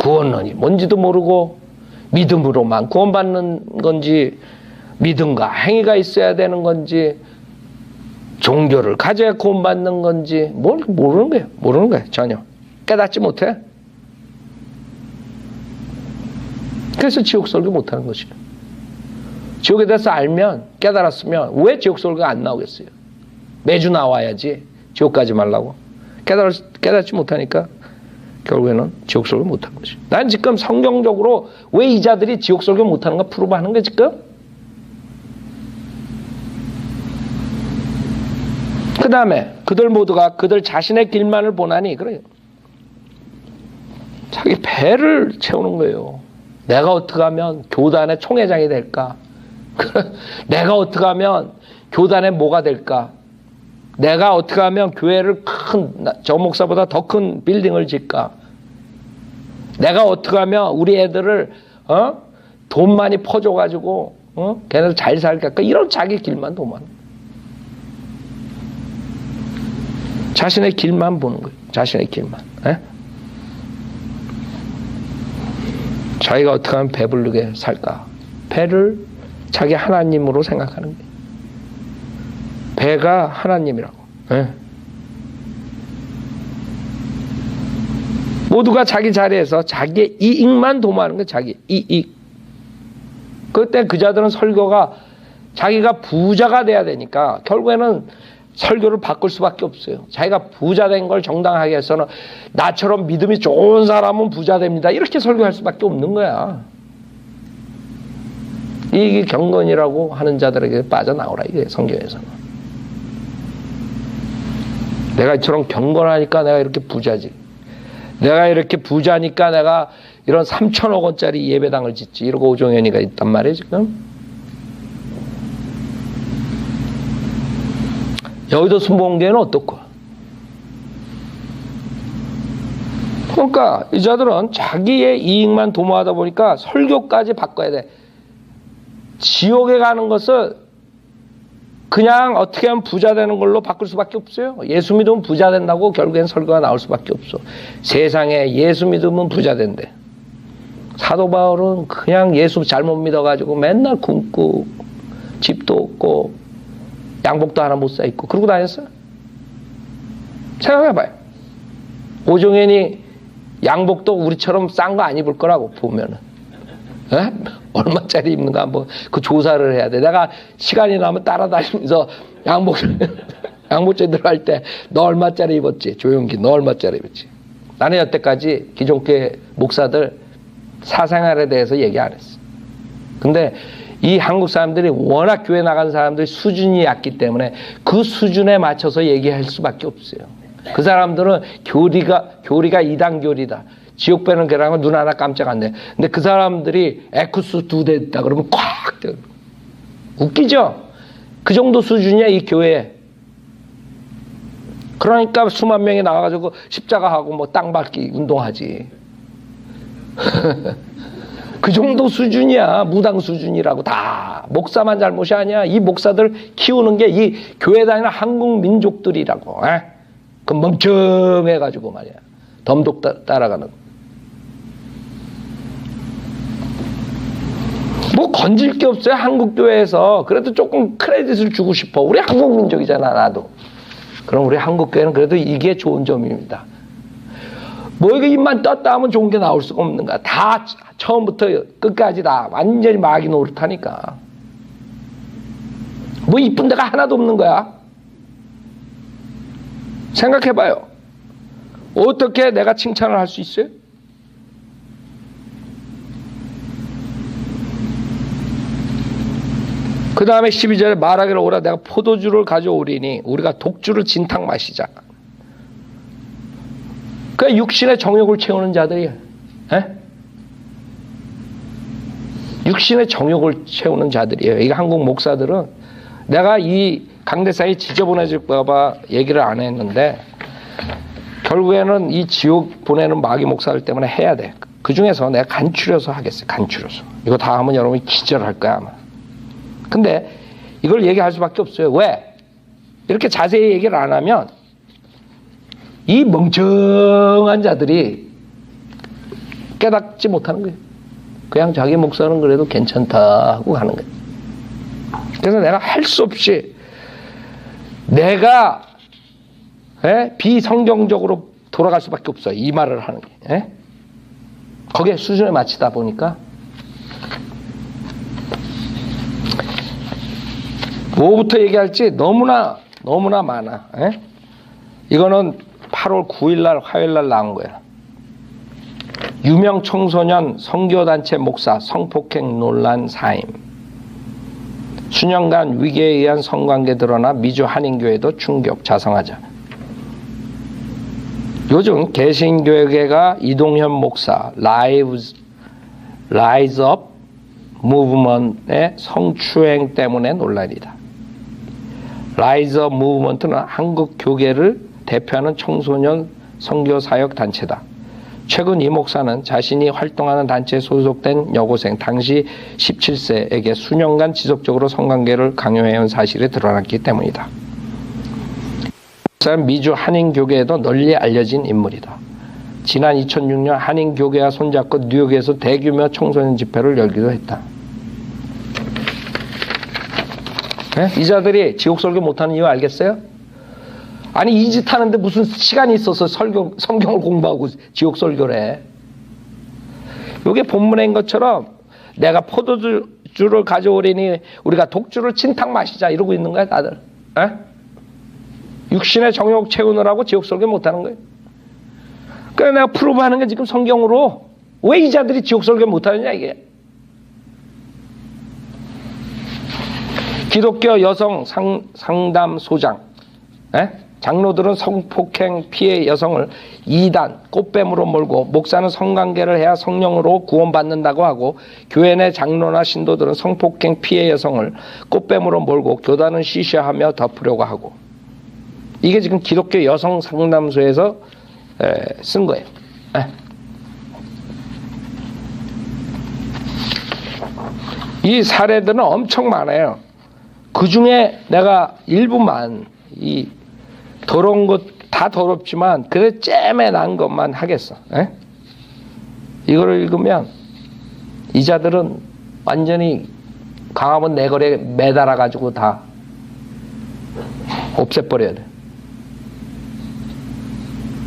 구원론이 뭔지도 모르고 믿음으로만 구원받는 건지, 믿음과 행위가 있어야 되는 건지, 종교를 가져야 구원받는 건지 뭘 모르는 거예요. 모르는 거예요. 전혀. 깨닫지 못해. 그래서 지옥 설교 못하는 것이에요. 지옥에 대해서 알면, 깨달았으면 왜 지옥 설교가 안 나오겠어요? 매주 나와야지. 지옥 가지 말라고. 깨닫지 못하니까 결국에는 지옥 설교 못하는 것이에요. 난 지금 성경적으로 왜 이 자들이 지옥 설교 못하는가 프로브하는 거야 지금. 그 다음에 그들 모두가 그들 자신의 길만을 보나니, 그래요. 자기 배를 채우는 거예요. 내가 어떻게 하면 교단의 총회장이 될까? 내가 어떻게 하면 교단의 뭐가 될까? 내가 어떻게 하면 교회를 저 목사보다 더 큰 빌딩을 짓까? 내가 어떻게 하면 우리 애들을 돈 많이 퍼줘가지고 걔네들 잘 살까? 이런 자기 길만 도만. 자신의 길만 보는 거예요. 자신의 길만. 에? 자기가 어떻게 하면 배부르게 살까? 배를 자기 하나님으로 생각하는 거예요. 배가 하나님이라고. 에? 모두가 자기 자리에서 자기의 이익만 도모하는 거예요. 자기 이익. 그때 그 자들은 설교가 자기가 부자가 돼야 되니까 결국에는 설교를 바꿀 수밖에 없어요. 자기가 부자 된 걸 정당하게 해서는 나처럼 믿음이 좋은 사람은 부자 됩니다. 이렇게 설교할 수밖에 없는 거야. 이게 경건이라고 하는 자들에게 빠져나오라 이게 성경에서는. 내가 이처럼 경건하니까 내가 이렇게 부자지. 내가 이렇게 부자니까 내가 이런 3천억 원짜리 예배당을 짓지. 이러고 오종현이가 있단 말이에요 지금. 여의도 순복음교회는 어떻고? 그러니까 이 자들은 자기의 이익만 도모하다 보니까 설교까지 바꿔야 돼. 지옥에 가는 것을 그냥 어떻게 하면 부자 되는 걸로 바꿀 수밖에 없어요. 예수 믿으면 부자 된다고 결국엔 설교가 나올 수밖에 없어. 세상에 예수 믿으면 부자 된대. 사도 바울은 그냥 예수 잘못 믿어가지고 맨날 굶고 집도 없고 양복도 하나 못 사 입고 그러고 다녔어요. 생각해봐요. 오종현이 양복도 우리처럼 싼 거 안 입을 거라고 보면은. 에? 얼마짜리 입는가 한번 그 조사를 해야 돼. 내가 시간이 나면 따라다니면서 양복제 들어갈 때 너 얼마짜리 입었지? 조용기 너 얼마짜리 입었지? 나는 여태까지 기존교회 목사들 사생활에 대해서 얘기 안 했어. 근데 이 한국 사람들이 워낙 교회 나간 사람들이 수준이 얕기 때문에 그 수준에 맞춰서 얘기할 수밖에 없어요. 그 사람들은 교리가 이단 교리다. 지옥 배는 계란은 눈 하나 깜짝 안 내. 근데 그 사람들이 에쿠스 2대 있다 그러면 콱 떼요. 웃기죠? 그 정도 수준이야 이 교회. 그러니까 수만 명이 나와가지고 십자가하고 뭐 땅 밟기 운동하지. 그 정도 수준이야. 무당 수준이라고. 다 목사만 잘못이 아니야. 이 목사들 키우는 게 이 교회 다니는 한국 민족들이라고. 그 멍청해가지고 말이야. 덤독 따라가는. 뭐 건질 게 없어요. 한국 교회에서. 그래도 조금 크레딧을 주고 싶어. 우리 한국 민족이잖아 나도. 그럼 우리 한국 교회는 그래도 이게 좋은 점입니다. 뭐 이거 입만 떴다 하면 좋은 게 나올 수가 없는 거야. 다 처음부터 끝까지 다 완전히 마귀 노릇하니까. 뭐 이쁜 데가 하나도 없는 거야. 생각해봐요. 어떻게 내가 칭찬을 할 수 있어요? 그 다음에 12절에 말하기를 오라 내가 포도주를 가져오리니 우리가 독주를 진탕 마시자. 그 육신의 정욕을 채우는 자들이에요. 육신의 정욕을 채우는 자들이에요. 이 한국 목사들은 내가 이 강대상이 지저분해질까봐 얘기를 안 했는데 결국에는 이 지옥 보내는 마귀 목사들 때문에 해야 돼. 그 중에서 내가 간추려서 하겠어요. 간추려서. 이거 다 하면 여러분이 기절할 거야 아마. 근데 이걸 얘기할 수밖에 없어요. 왜? 이렇게 자세히 얘기를 안 하면 이 멍청한 자들이 깨닫지 못하는 거예요. 그냥 자기 목사는 그래도 괜찮다 하고 가는 거예요. 그래서 내가 할 수 없이 내가 비성경적으로 돌아갈 수밖에 없어요. 이 말을 하는 게. 거기에 수준에 맞추다 보니까 뭐부터 얘기할지 너무나 많아. 이거는 8월 9일 날 화요일 날 나온 거야. 유명 청소년 선교단체 목사 성폭행 논란 사임. 수년간 위계에 의한 성관계 드러나 미주 한인교회도 충격 자성하자. 요즘 개신교회가 이동현 목사 Rise Up Movement의 성추행 때문에 논란이다. Rise Up Movement는 한국 교계를 대표하는 청소년 선교사역 단체다. 최근 이 목사는 자신이 활동하는 단체에 소속된 여고생 당시 17세에게 수년간 지속적으로 성관계를 강요해온 사실이 드러났기 때문이다. 목사는 미주 한인교계에도 널리 알려진 인물이다. 지난 2006년 한인교계와 손잡고 뉴욕에서 대규모 청소년 집회를 열기도 했다. 이 자들이 지옥설교 못하는 이유 알겠어요? 아니 이 짓 하는데 무슨 시간이 있어서 성경을 공부하고 지옥설교를 해. 이게 본문인 것처럼 내가 포도주를 가져오리니 우리가 독주를 진탕 마시자 이러고 있는 거야 다들. 육신의 정욕 채우느라고 지옥설교 못하는 거예요. 그래서 내가 프로브하는 게 지금 성경으로 왜 이 자들이 지옥설교 못하느냐 이게. 기독교 여성 상담소장 장로들은 성폭행 피해 여성을 이단, 꽃뱀으로 몰고 목사는 성관계를 해야 성령으로 구원받는다고 하고 교회 내 장로나 신도들은 성폭행 피해 여성을 꽃뱀으로 몰고 교단은 시시하며 덮으려고 하고. 이게 지금 기독교 여성 상담소에서 쓴 거예요. 이 사례들은 엄청 많아요. 그 중에 내가 일부만 이 더러운 것 다 더럽지만 그래 잼에 난 것만 하겠어. 이거를 읽으면 이 자들은 완전히 강화문 내거리에 매달아 가지고 다 없애버려야 돼.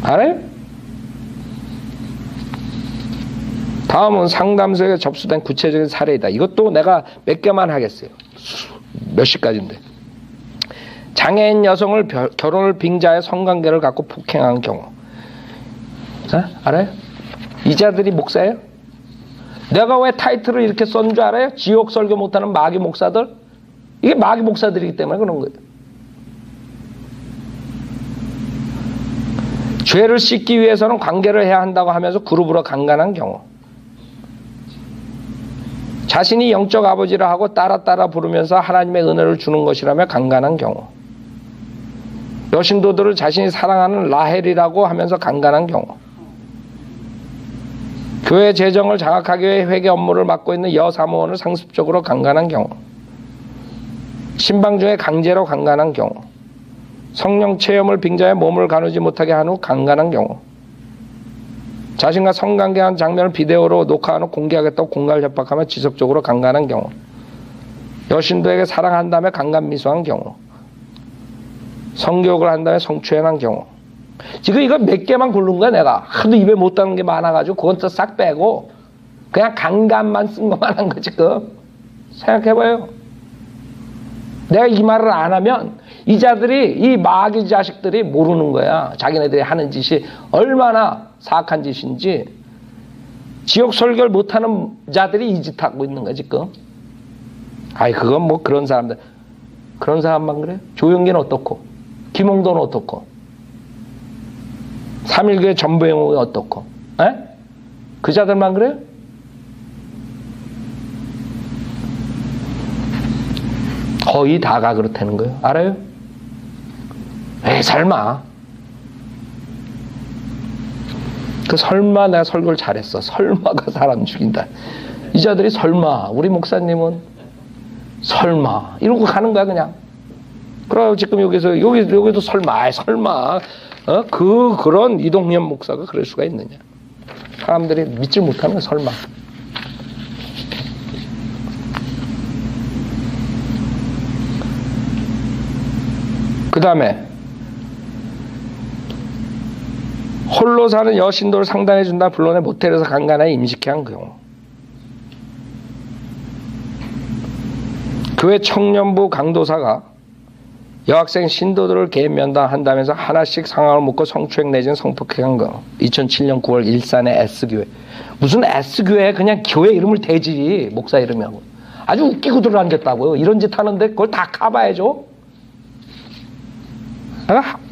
알아요? 다음은 상담소에 접수된 구체적인 사례이다. 이것도 내가 몇 개만 하겠어요. 몇십 가지인데. 장애인 여성을 결혼을 빙자해 성관계를 갖고 폭행한 경우. 알아요? 이 자들이 목사예요? 내가 왜 타이틀을 이렇게 썼는 줄 알아요? 지옥 설교 못하는 마귀 목사들? 이게 마귀 목사들이기 때문에 그런 거예요. 죄를 씻기 위해서는 관계를 해야 한다고 하면서 그룹으로 강간한 경우, 자신이 영적 아버지라 하고 따라 부르면서 하나님의 은혜를 주는 것이라며 강간한 경우, 여신도들을 자신이 사랑하는 라헬이라고 하면서 강간한 경우, 교회 재정을 장악하기 위해 회계 업무를 맡고 있는 여사무원을 상습적으로 강간한 경우, 신방 중에 강제로 강간한 경우, 성령 체험을 빙자해 몸을 가누지 못하게 한 후 강간한 경우, 자신과 성관계한 장면을 비디오로 녹화한 후 공개하겠다고 공갈 협박하며 지속적으로 강간한 경우, 여신도에게 사랑한 다음에 강간 미수한 경우, 성교육을 한 다음에 성추행한 경우. 지금 이거 몇 개만 고른 거야 내가. 하도 입에 못 담는 게 많아가지고 그건 또 싹 빼고 그냥 강간만 쓴 것만 한 거 지금. 생각해봐요. 내가 이 말을 안 하면 이 자들이, 이 마귀 자식들이 모르는 거야. 자기네들이 하는 짓이 얼마나 사악한 짓인지. 지옥 설교를 못하는 자들이 이 짓 하고 있는 거야 지금. 아이 그건 뭐 그런 사람들, 그런 사람만 그래? 조영기는 어떻고, 김홍도는 어떻고, 3.1교회 전부행옥이 어떻고, 에? 그 자들만 그래요? 거의 다가 그렇다는 거예요. 알아요? 에이 설마. 그 설마 내가 설교를 잘했어. 설마가 사람 죽인다. 이 자들이 설마, 우리 목사님은 설마 이러고 가는 거야 그냥. 그럼 지금 여기도 설마. 그런 이동현 목사가 그럴 수가 있느냐. 사람들이 믿지 못하는 거야, 설마. 그 다음에 홀로 사는 여신도를 상담해준다 불러내 모텔에서 강간하여 임식해 한 경우, 교회 청년부 강도사가 여학생 신도들을 개인 면담한다면서 하나씩 상황을 묻고 성추행 내지는 성폭행한 경우. 2007년 9월 일산의 S교회. 무슨 S교회, 그냥 교회 이름을 대지 목사 이름이라고. 아주 웃기고 들어앉았다고요. 이런 짓 하는데 그걸 다 가봐야죠.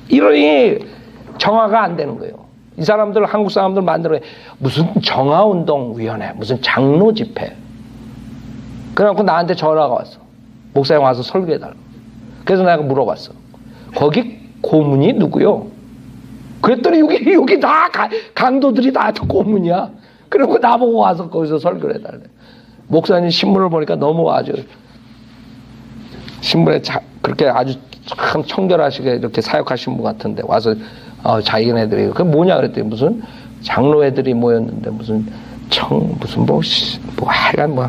이러니 정화가 안 되는 거예요. 이 사람들, 한국 사람들 만들어 무슨 정화운동위원회, 무슨 장로 집회. 그래갖고 나한테 전화가 왔어. 목사님 와서 설교해달라고. 그래서 내가 물어봤어. 거기 고문이 누구요? 그랬더니 여기 다 강도들이 다 고문이야. 그리고 나보고 와서 거기서 설교를 해달래. 목사님 신문을 보니까 너무 아주 신문에 그렇게 아주 참 청결하시게 이렇게 사역하신 분 같은데 와서 자기네들이 그게 뭐냐 그랬더니 무슨 장로 애들이 모였는데 무슨 하여간 뭐.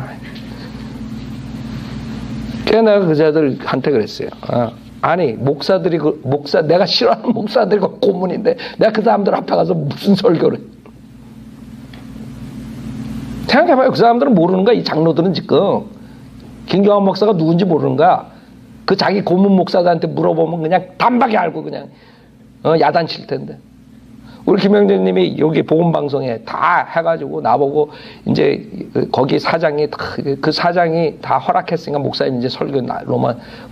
그래서 내가 그자들한테 그랬어요. 아니 목사들이 내가 싫어하는 목사들이 고문인데 내가 그 사람들 앞에 가서 무슨 설교를 해. 생각해봐요. 그 사람들은 모르는 거야. 이 장로들은 지금 김경환 목사가 누군지 모르는 거야. 그 자기 고문 목사들한테 물어보면 그냥 단박에 알고 그냥 야단칠 텐데. 우리 김영재님이 여기 복음방송에 다 해가지고 나보고 이제 거기 사장이 그 사장이 다 허락했으니까 목사님 이제 설교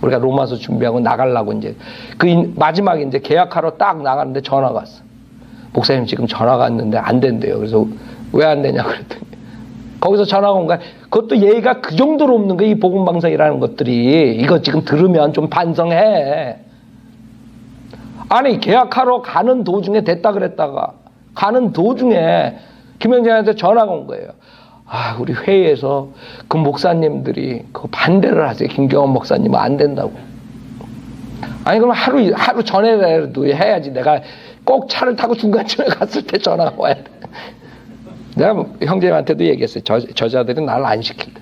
우리가 로마서 준비하고 나가려고 이제 그 마지막에 이제 계약하러 딱 나가는데 전화가 왔어. 목사님 지금 전화가 왔는데 안 된대요. 그래서 왜 안 되냐 그랬더니 거기서 전화가 온 거야. 그것도 예의가 그 정도로 없는 거야. 이 복음방송이라는 것들이. 이거 지금 들으면 좀 반성해. 아니 계약하러 가는 도중에 됐다 그랬다가 가는 도중에 김영재한테 전화가 온 거예요. 우리 회의에서 그 목사님들이 그 반대를 하세요. 김경원 목사님은 안 된다고. 아니 그럼 하루 전에라도 해야지. 내가 꼭 차를 타고 중간쯤에 갔을 때 전화가 와야 돼. 내가 형제님한테도 얘기했어요. 저자들이 나를 안 시킨다.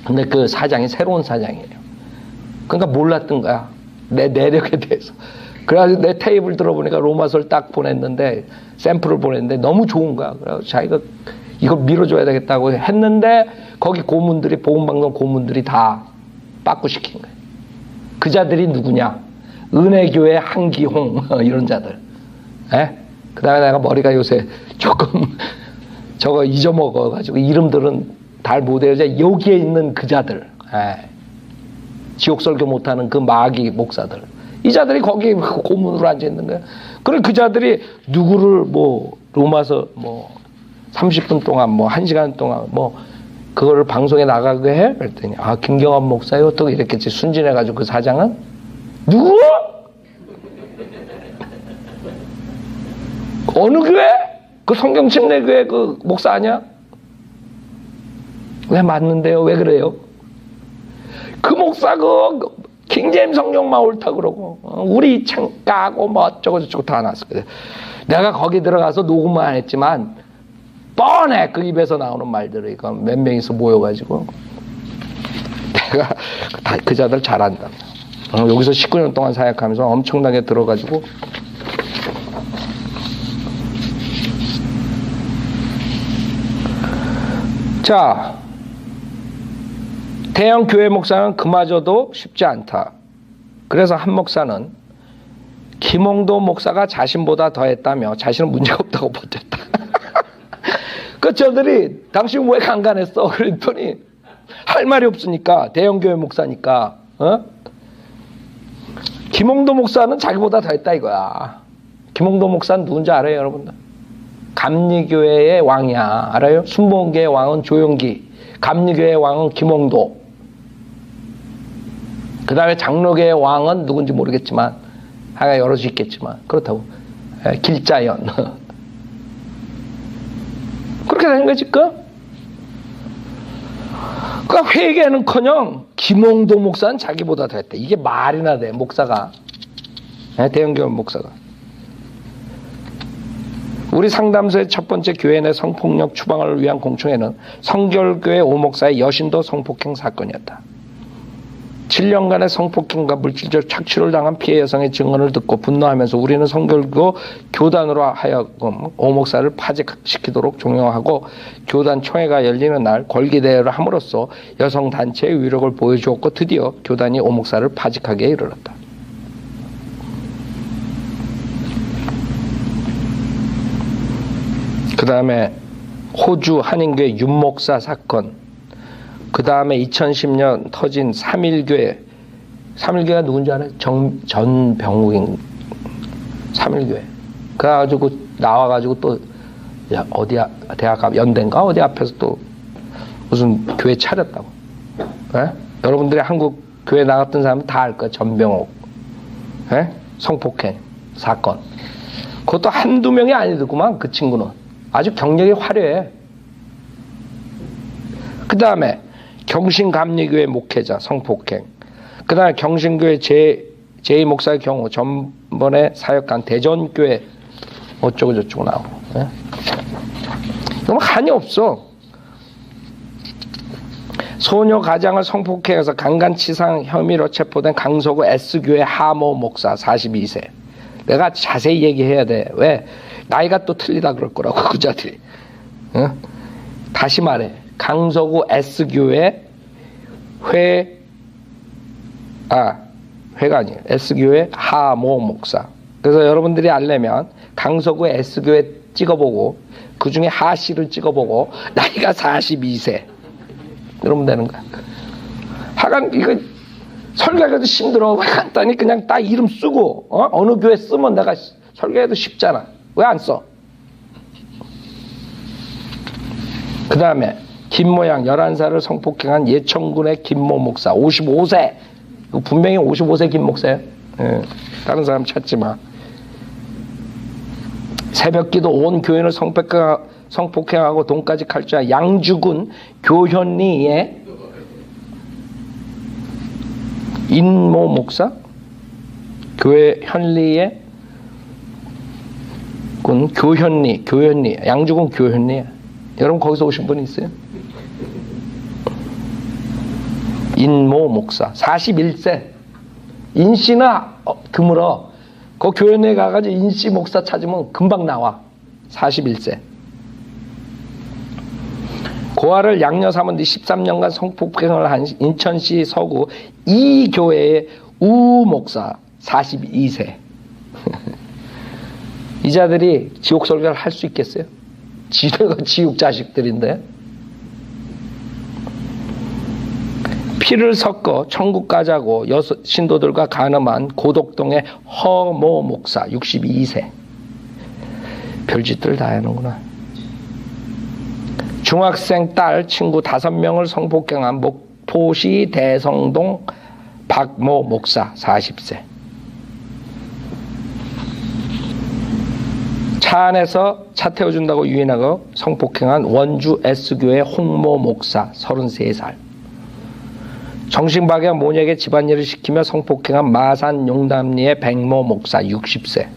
근데 그 사장이 새로운 사장이에요. 그러니까 몰랐던 거야. 내 내력에 대해서. 그래가지고 내 테이블 들어보니까 로마서를 딱 보냈는데 샘플을 보냈는데 너무 좋은 거야. 그래서 자기가 이거 밀어줘야 되겠다고 했는데 거기 고문들이 복음방송 고문들이 다 빠꾸시킨 거야. 그 자들이 누구냐? 은혜교회 한기홍 이런 자들. 에? 그 다음에 내가 머리가 요새 조금 저거 잊어먹어가지고 이름들은 잘 못해요. 여기에 있는 그 자들, 지옥설교 못하는 그 마귀 목사들, 이 자들이 거기 고문으로 앉아있는 거예요. 그럼 그 자들이 누구를 뭐 로마서 뭐 30분 동안 뭐 1시간 동안 뭐 그거를 방송에 나가게 해? 그랬더니 김경환 목사요? 또 이랬겠지. 순진해가지고 그 사장은 누구? 어느 교회? 그 성경침례교회 그 목사 아니야? 왜 맞는데요? 왜 그래요? 그 목사 그 킹제임 성경만 옳다 그러고 우리 책 까고 뭐 어쩌고 저쩌고 다 나왔거든. 내가 거기 들어가서 녹음은 안 했지만 뻔해. 그 입에서 나오는 말들을 몇 명이서 모여가지고 내가 다 그 자들 잘한다. 여기서 19년 동안 사역하면서 엄청나게 들어가지고 자, 대형 교회 목사는 그마저도 쉽지 않다. 그래서 한 목사는 김홍도 목사가 자신보다 더했다며 자신은 문제가 없다고 버텼다. 그 저들이 당신 왜 강간했어? 그랬더니 할 말이 없으니까 대형 교회 목사니까 김홍도 목사는 자기보다 더했다 이거야. 김홍도 목사는 누군지 알아요, 여러분들? 감리교회의 왕이야. 알아요? 순복음교회의 왕은 조용기, 감리교회의 왕은 김홍도, 그 다음에 장로교회의 왕은 누군지 모르겠지만 하여간 여럿이 있겠지만 그렇다고. 길자연. 그렇게 되는 거지. 그러니까 회개는커녕 김홍도 목사는 자기보다 더 했대. 이게 말이나 돼, 목사가. 대형교회 목사가. 우리 상담소의 첫 번째 교회 내 성폭력 추방을 위한 공청회는 성결교회 오목사의 여신도 성폭행 사건이었다. 7년간의 성폭행과 물질적 착취를 당한 피해 여성의 증언을 듣고 분노하면서 우리는 성결교 교단으로 하여금 오목사를 파직시키도록 종용하고 교단 총회가 열리는 날 걸기대회를 함으로써 여성단체의 위력을 보여주었고 드디어 교단이 오목사를 파직하기에 이르렀다. 그 다음에 호주 한인교회 윤목사 사건, 그 다음에 2010년 터진 3.1교회, 3.1교회가 누군지 알아요? 전병욱인 3.1교회. 그래가지고 나와가지고 또 어디야, 대학 앞 연대인가 어디 앞에서 또 무슨 교회 차렸다고. 여러분들이 한국 교회 나갔던 사람은 다 알 거야. 전병욱 성폭행 사건. 그것도 한두 명이 아니더구만. 그 친구는 아주 경력이 화려해. 그 다음에 경신감리교회 목회자 성폭행, 그 다음에 경신교회 제2 목사의 경우 전번에 사역한 대전교회 어쩌고 저쩌고 나오고. 너무 한이 없어. 소녀 가장을 성폭행해서 강간치상 혐의로 체포된 강서구 S교회 하모 목사 42세. 내가 자세히 얘기해야 돼. 왜? 나이가 또 틀리다 그럴 거라고 그 자들이. 다시 말해. 강서구 S교회 회가 아니에요. S교회 하모 목사. 그래서 여러분들이 알려면 강서구 S교회 찍어보고 그 중에 하씨를 찍어보고 나이가 42세 이러면 되는 거야. 하여간 이거 설교하기도 힘들어. 간단히 그냥 딱 이름 쓰고 어느 교회 쓰면 내가 설교해도 쉽잖아. 왜 안 써? 그 다음에 김모양 11살을 성폭행한 예천군의 김모 목사 55세. 분명히 55세 김 목사예요. 다른 사람 찾지 마. 새벽기도 온 교인을 성폭행하고 돈까지 칼주한 양주군 교현리의 인모 목사, 교회 현리의 군 교현리 양주군 교현리. 여러분 거기서 오신 분이 있어요? 인모 목사 41세. 인씨나 드물어. 그 교회에 가가지고 인씨 목사 찾으면 금방 나와. 41세. 고아를 양녀 삼은 뒤 13년간 성폭행을 한 인천시 서구 이 교회의 우 목사 42세. 이자들이 지옥 설교를 할 수 있겠어요? 지네가 지옥 자식들인데. 피를 섞어 천국 가자고 신도들과 간음한 고덕동의 허모 목사 62세. 별짓들 다 하는구나. 중학생 딸 친구 5명을 성폭행한 목포시 대성동 박모 목사 40세. 차 안에서 차 태워준다고 유인하고 성폭행한 원주 S교회 홍모 목사 33살. 정신박약 모녀에게 집안일을 시키며 성폭행한 마산 용담리의 백모 목사 60세.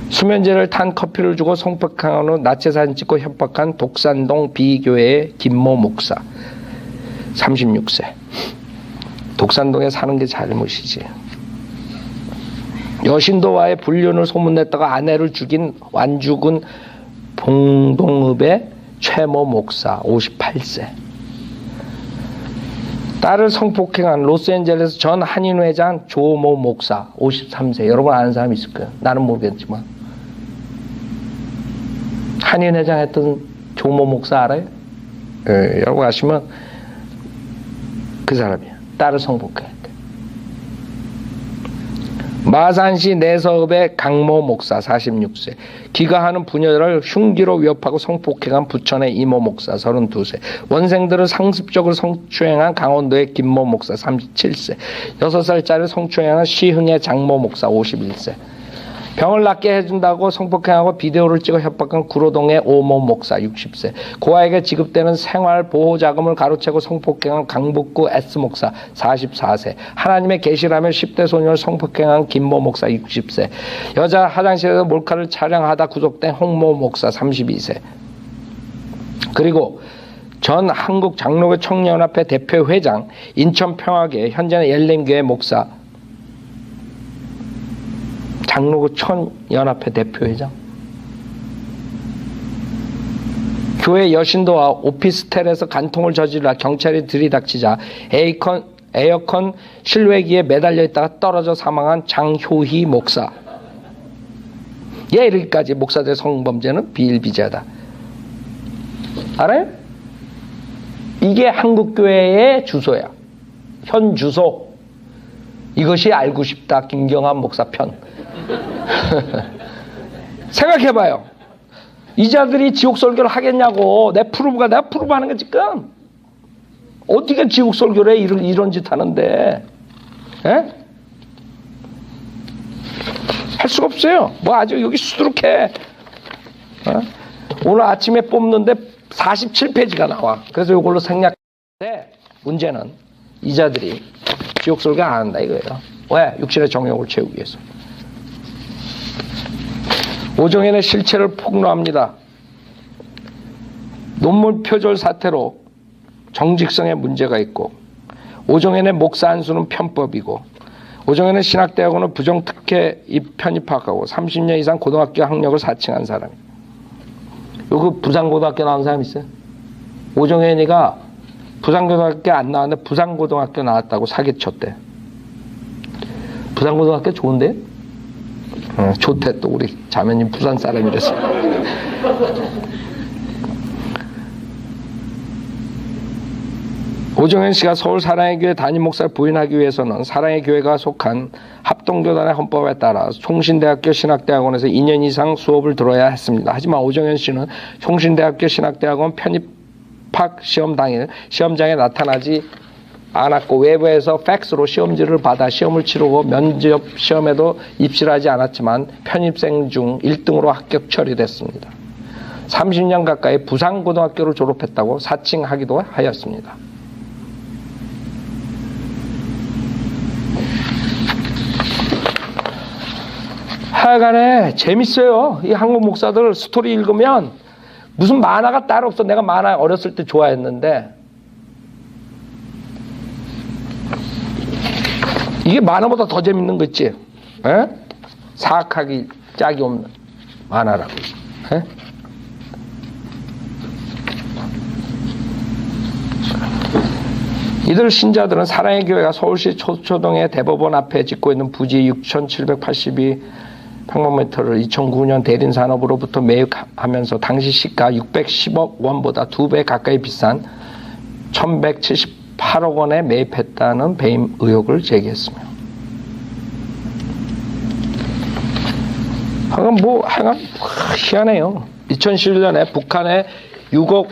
수면제를 탄 커피를 주고 성폭행한 후 나체 사진 찍고 협박한 독산동 B교회의 김모 목사 36세. 독산동에 사는 게 잘못이지. 여신도와의 불륜을 소문냈다가 아내를 죽인 완주군 봉동읍의 최모 목사 58세. 딸을 성폭행한 로스앤젤레스 전 한인회장 조모 목사 53세. 여러분 아는 사람 있을 거예요. 나는 모르겠지만. 한인회장 했던 조모 목사 알아요? 예, 여러분 아시면 그 사람이야. 딸을 성폭행했대. 마산시 내서읍의 강모 목사 46세. 기가하는 부녀를 흉기로 위협하고 성폭행한 부천의 이모 목사 32세. 원생들을 상습적으로 성추행한 강원도의 김모 목사 37세. 6살짜리 성추행한 시흥의 장모 목사 51세. 병을 낫게 해준다고 성폭행하고 비디오를 찍어 협박한 구로동의 오모 목사 60세. 고아에게 지급되는 생활보호자금을 가로채고 성폭행한 강북구 S 목사 44세. 하나님의 계시라며 10대 소년을 성폭행한 김모 목사 60세. 여자 화장실에서 몰카를 촬영하다 구속된 홍모 목사 32세. 그리고 전 한국장로교 청년연합회 대표회장, 인천평화계 현재는 엘렘교회 목사, 장로교 천연합회 대표회장. 교회 여신도와 오피스텔에서 간통을 저지르다 경찰이 들이닥치자 에어컨 실외기에 매달려 있다가 떨어져 사망한 장효희 목사. 이르기까지 목사들의 성범죄는 비일비재하다. 알아요? 이게 한국교회의 주소야. 현 주소. 이것이 알고 싶다. 김경환 목사 편. 생각해봐요. 이자들이 지옥 설교를 하겠냐고. 내가 프로브 하는 게 지금. 어떻게 지옥 설교를 해? 이런 짓 하는데. 에? 할 수가 없어요. 뭐 아주 여기 수두룩해. 오늘 아침에 뽑는데 47페이지가 나와. 그래서 이걸로 생략하는데 문제는 이자들이 지옥 설교 안 한다 이거예요. 왜? 육신의 정욕을 채우기 위해서. 오정현의 실체를 폭로합니다. 논문 표절 사태로 정직성에 문제가 있고, 오정현의 목사 안수는 편법이고, 오정현의 신학대학원은 부정특혜 편입학하고 30년 이상 고등학교 학력을 사칭한 사람이에요. 그 부산고등학교 나온 사람 있어요? 오정현이가 부산고등학교 안 나왔는데 부산고등학교 나왔다고 사기쳤대. 부산고등학교 좋은데? 좋대. 또 우리 자매님 부산 사람이랬어. 오정현 씨가 서울 사랑의 교회 담임 목사를 부인하기 위해서는 사랑의 교회가 속한 합동교단의 헌법에 따라 총신대학교 신학대학원에서 2년 이상 수업을 들어야 했습니다. 하지만 오정현 씨는 총신대학교 신학대학원 편입학 시험 당일 시험장에 나타나지 않았고, 외부에서 팩스로 시험지를 받아 시험을 치르고 면접 시험에도 입시를 하지 않았지만 편입생 중 1등으로 합격 처리됐습니다. 30년 가까이 부산고등학교를 졸업했다고 사칭하기도 하였습니다. 하여간에 재밌어요. 이 한국 목사들 스토리 읽으면 무슨 만화가 따로 없어. 내가 만화 어렸을 때 좋아했는데 이게 만화보다 더 재밌는 거 있지? 에? 사악하기 짝이 없는 만화라고. 에? 이들 신자들은 사랑의 교회가 서울시 초초동의 대법원 앞에 짓고 있는 부지 6,782 평방미터를 2009년 대린 산업으로부터 매입하면서 당시 시가 610억 원보다 2배 가까이 비싼 1178억 원에 매입했다는 배임 의혹을 제기했으며, 하여간 희한해요. 2011년에 북한에 6억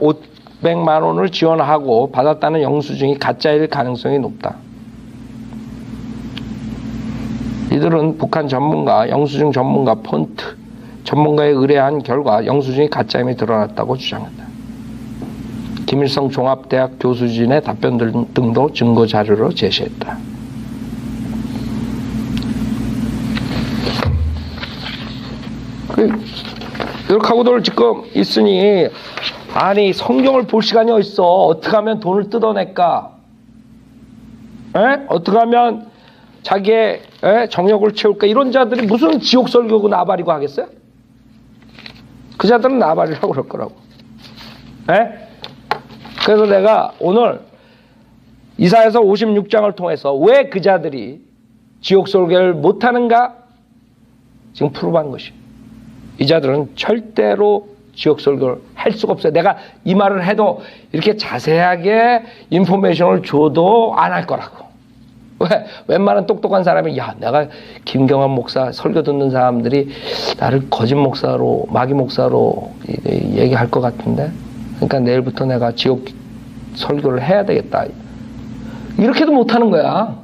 500만 원을 지원하고 받았다는 영수증이 가짜일 가능성이 높다. 이들은 북한 전문가, 영수증 전문가, 폰트 전문가에 의뢰한 결과 영수증이 가짜임이 드러났다고 주장한다. 김일성 종합대학 교수진의 답변 등도 증거 자료로 제시했다. 이렇게 하고들 지금 있으니, 아니 성경을 볼 시간이 어딨어. 어떻게 하면 돈을 뜯어낼까? 어떻게 하면 자기의 정욕을 채울까? 이런 자들이 무슨 지옥 설교고 나발이고 하겠어요? 그 자들은 나발이라고 그럴 거라고. 그래서 내가 오늘 이사야서 56장을 통해서 왜 그 자들이 지옥 설교를 못하는가 지금 프로브한 것이. 이 자들은 절대로 지옥 설교를 할 수가 없어요. 내가 이 말을 해도 이렇게 자세하게 인포메이션을 줘도 안 할 거라고. 왜? 웬만한 똑똑한 사람이, 야, 내가 김경환 목사 설교 듣는 사람들이 나를 거짓 목사로, 마귀 목사로 얘기할 것 같은데, 그러니까 내일부터 내가 지옥 설교를 해야 되겠다. 이렇게도 못하는 거야.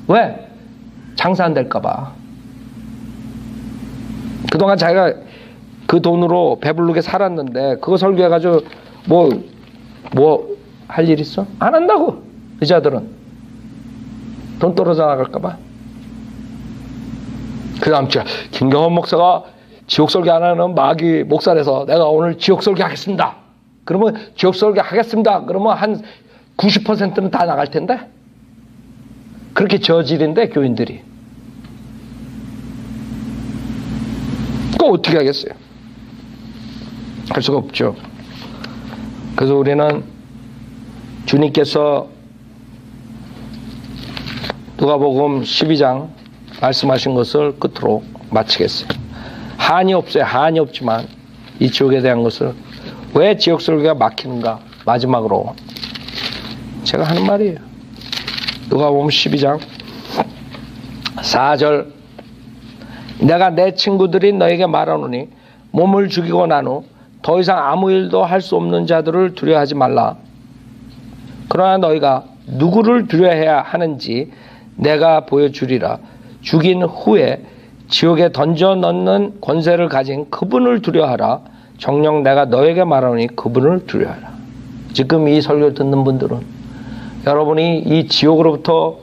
왜? 장사 안 될까 봐. 그동안 자기가 그 돈으로 배부르게 살았는데 그거 설교해가지고 뭐 할 일 있어? 안 한다고. 이 자들은 돈 떨어져 나갈까봐. 그 다음 주에 김경원 목사가 지옥 설교 안 하는 마귀 목사라서 내가 오늘 지옥 설교 하겠습니다. 그러면 지옥 설교 하겠습니다. 그러면 한 90%는 다 나갈 텐데. 그렇게 저질인데 교인들이. 그거 어떻게 하겠어요? 할 수가 없죠. 그래서 우리는 주님께서 누가복음 12장 말씀하신 것을 끝으로 마치겠어요. 한이 없어요. 한이 없지만 이 지옥에 대한 것을, 왜 지옥 설교가 막히는가, 마지막으로 제가 하는 말이에요. 누가복음 12장 4절, 내가 내 친구들이 너에게 말하노니 몸을 죽이고 난 후 더 이상 아무 일도 할 수 없는 자들을 두려워하지 말라. 그러나 너희가 누구를 두려워해야 하는지 내가 보여주리라. 죽인 후에 지옥에 던져 넣는 권세를 가진 그분을 두려워하라. 정녕 내가 너에게 말하노니 그분을 두려워하라. 지금 이 설교 듣는 분들은 여러분이 이 지옥으로부터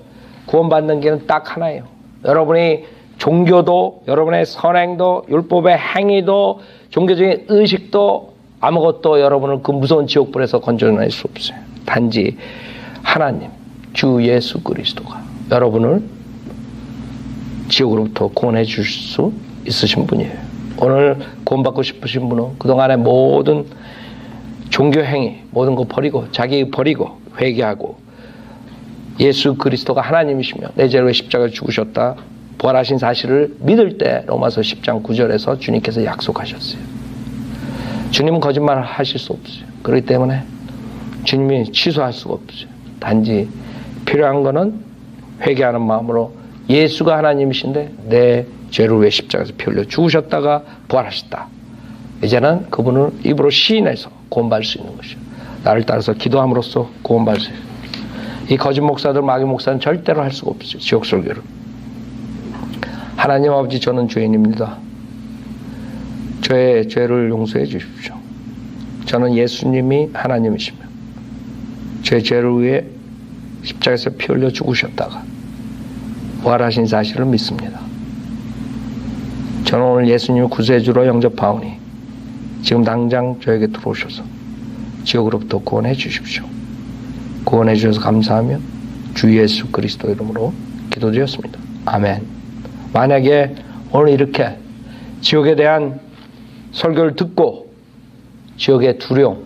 구원받는 길은 딱 하나예요. 여러분이 종교도, 여러분의 선행도, 율법의 행위도, 종교적인 의식도 아무것도 여러분을 그 무서운 지옥불에서 건져낼 수 없어요. 단지 하나님, 주 예수 그리스도가 여러분을 지옥으로부터 구원해 주실 수 있으신 분이에요. 오늘 구원받고 싶으신 분은 그동안의 모든 종교 행위, 모든 거 버리고, 자기 버리고 회개하고, 예수 그리스도가 하나님이시며 내 죄로 십자가를 죽으셨다, 부활하신 사실을 믿을 때 로마서 10장 9절에서 주님께서 약속하셨어요. 주님은 거짓말 하실 수 없어요. 그렇기 때문에 주님이 취소할 수가 없어요. 단지 필요한 거는 회개하는 마음으로, 예수가 하나님이신데 내 죄를 위해 십자가에서 피 흘려 죽으셨다가 부활하셨다. 이제는 그분을 입으로 시인해서 구원받을 수 있는 것이죠. 나를 따라서 기도함으로써 구원받을 수 있어요. 이 거짓 목사들, 마귀 목사는 절대로 할 수가 없어요. 지옥 설교를. 하나님 아버지, 저는 죄인입니다. 저의 죄를 용서해 주십시오. 저는 예수님이 하나님이시며 제 죄를 위해 십자가에서 피 흘려 죽으셨다가 부활하신 사실을 믿습니다. 저는 오늘 예수님을 구세주로 영접하오니 지금 당장 저에게 들어오셔서 지옥으로부터 구원해 주십시오. 구원해 주셔서 감사하며 주 예수 그리스도 이름으로 기도드렸습니다. 아멘. 만약에 오늘 이렇게 지옥에 대한 설교를 듣고 지옥의 두려움,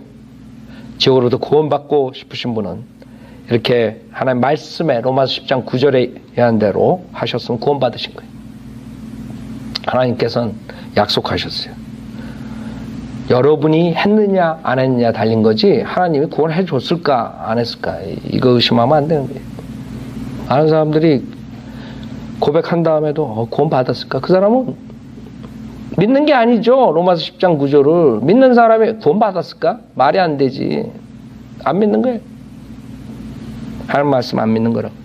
지옥으로부터 구원받고 싶으신 분은 이렇게 하나님 말씀에 로마서 10장 9절에 의한 대로 하셨으면 구원받으신 거예요. 하나님께서는 약속하셨어요. 여러분이 했느냐 안 했느냐 달린 거지 하나님이 구원해 줬을까 안 했을까 이거 의심하면 안 되는 거예요. 많은 사람들이 고백한 다음에도 구원 받았을까? 그 사람은 믿는 게 아니죠. 로마서 10장 9절을 믿는 사람이 구원 받았을까? 말이 안 되지. 안 믿는 거예요. 하나님 말씀 안 믿는 거라고.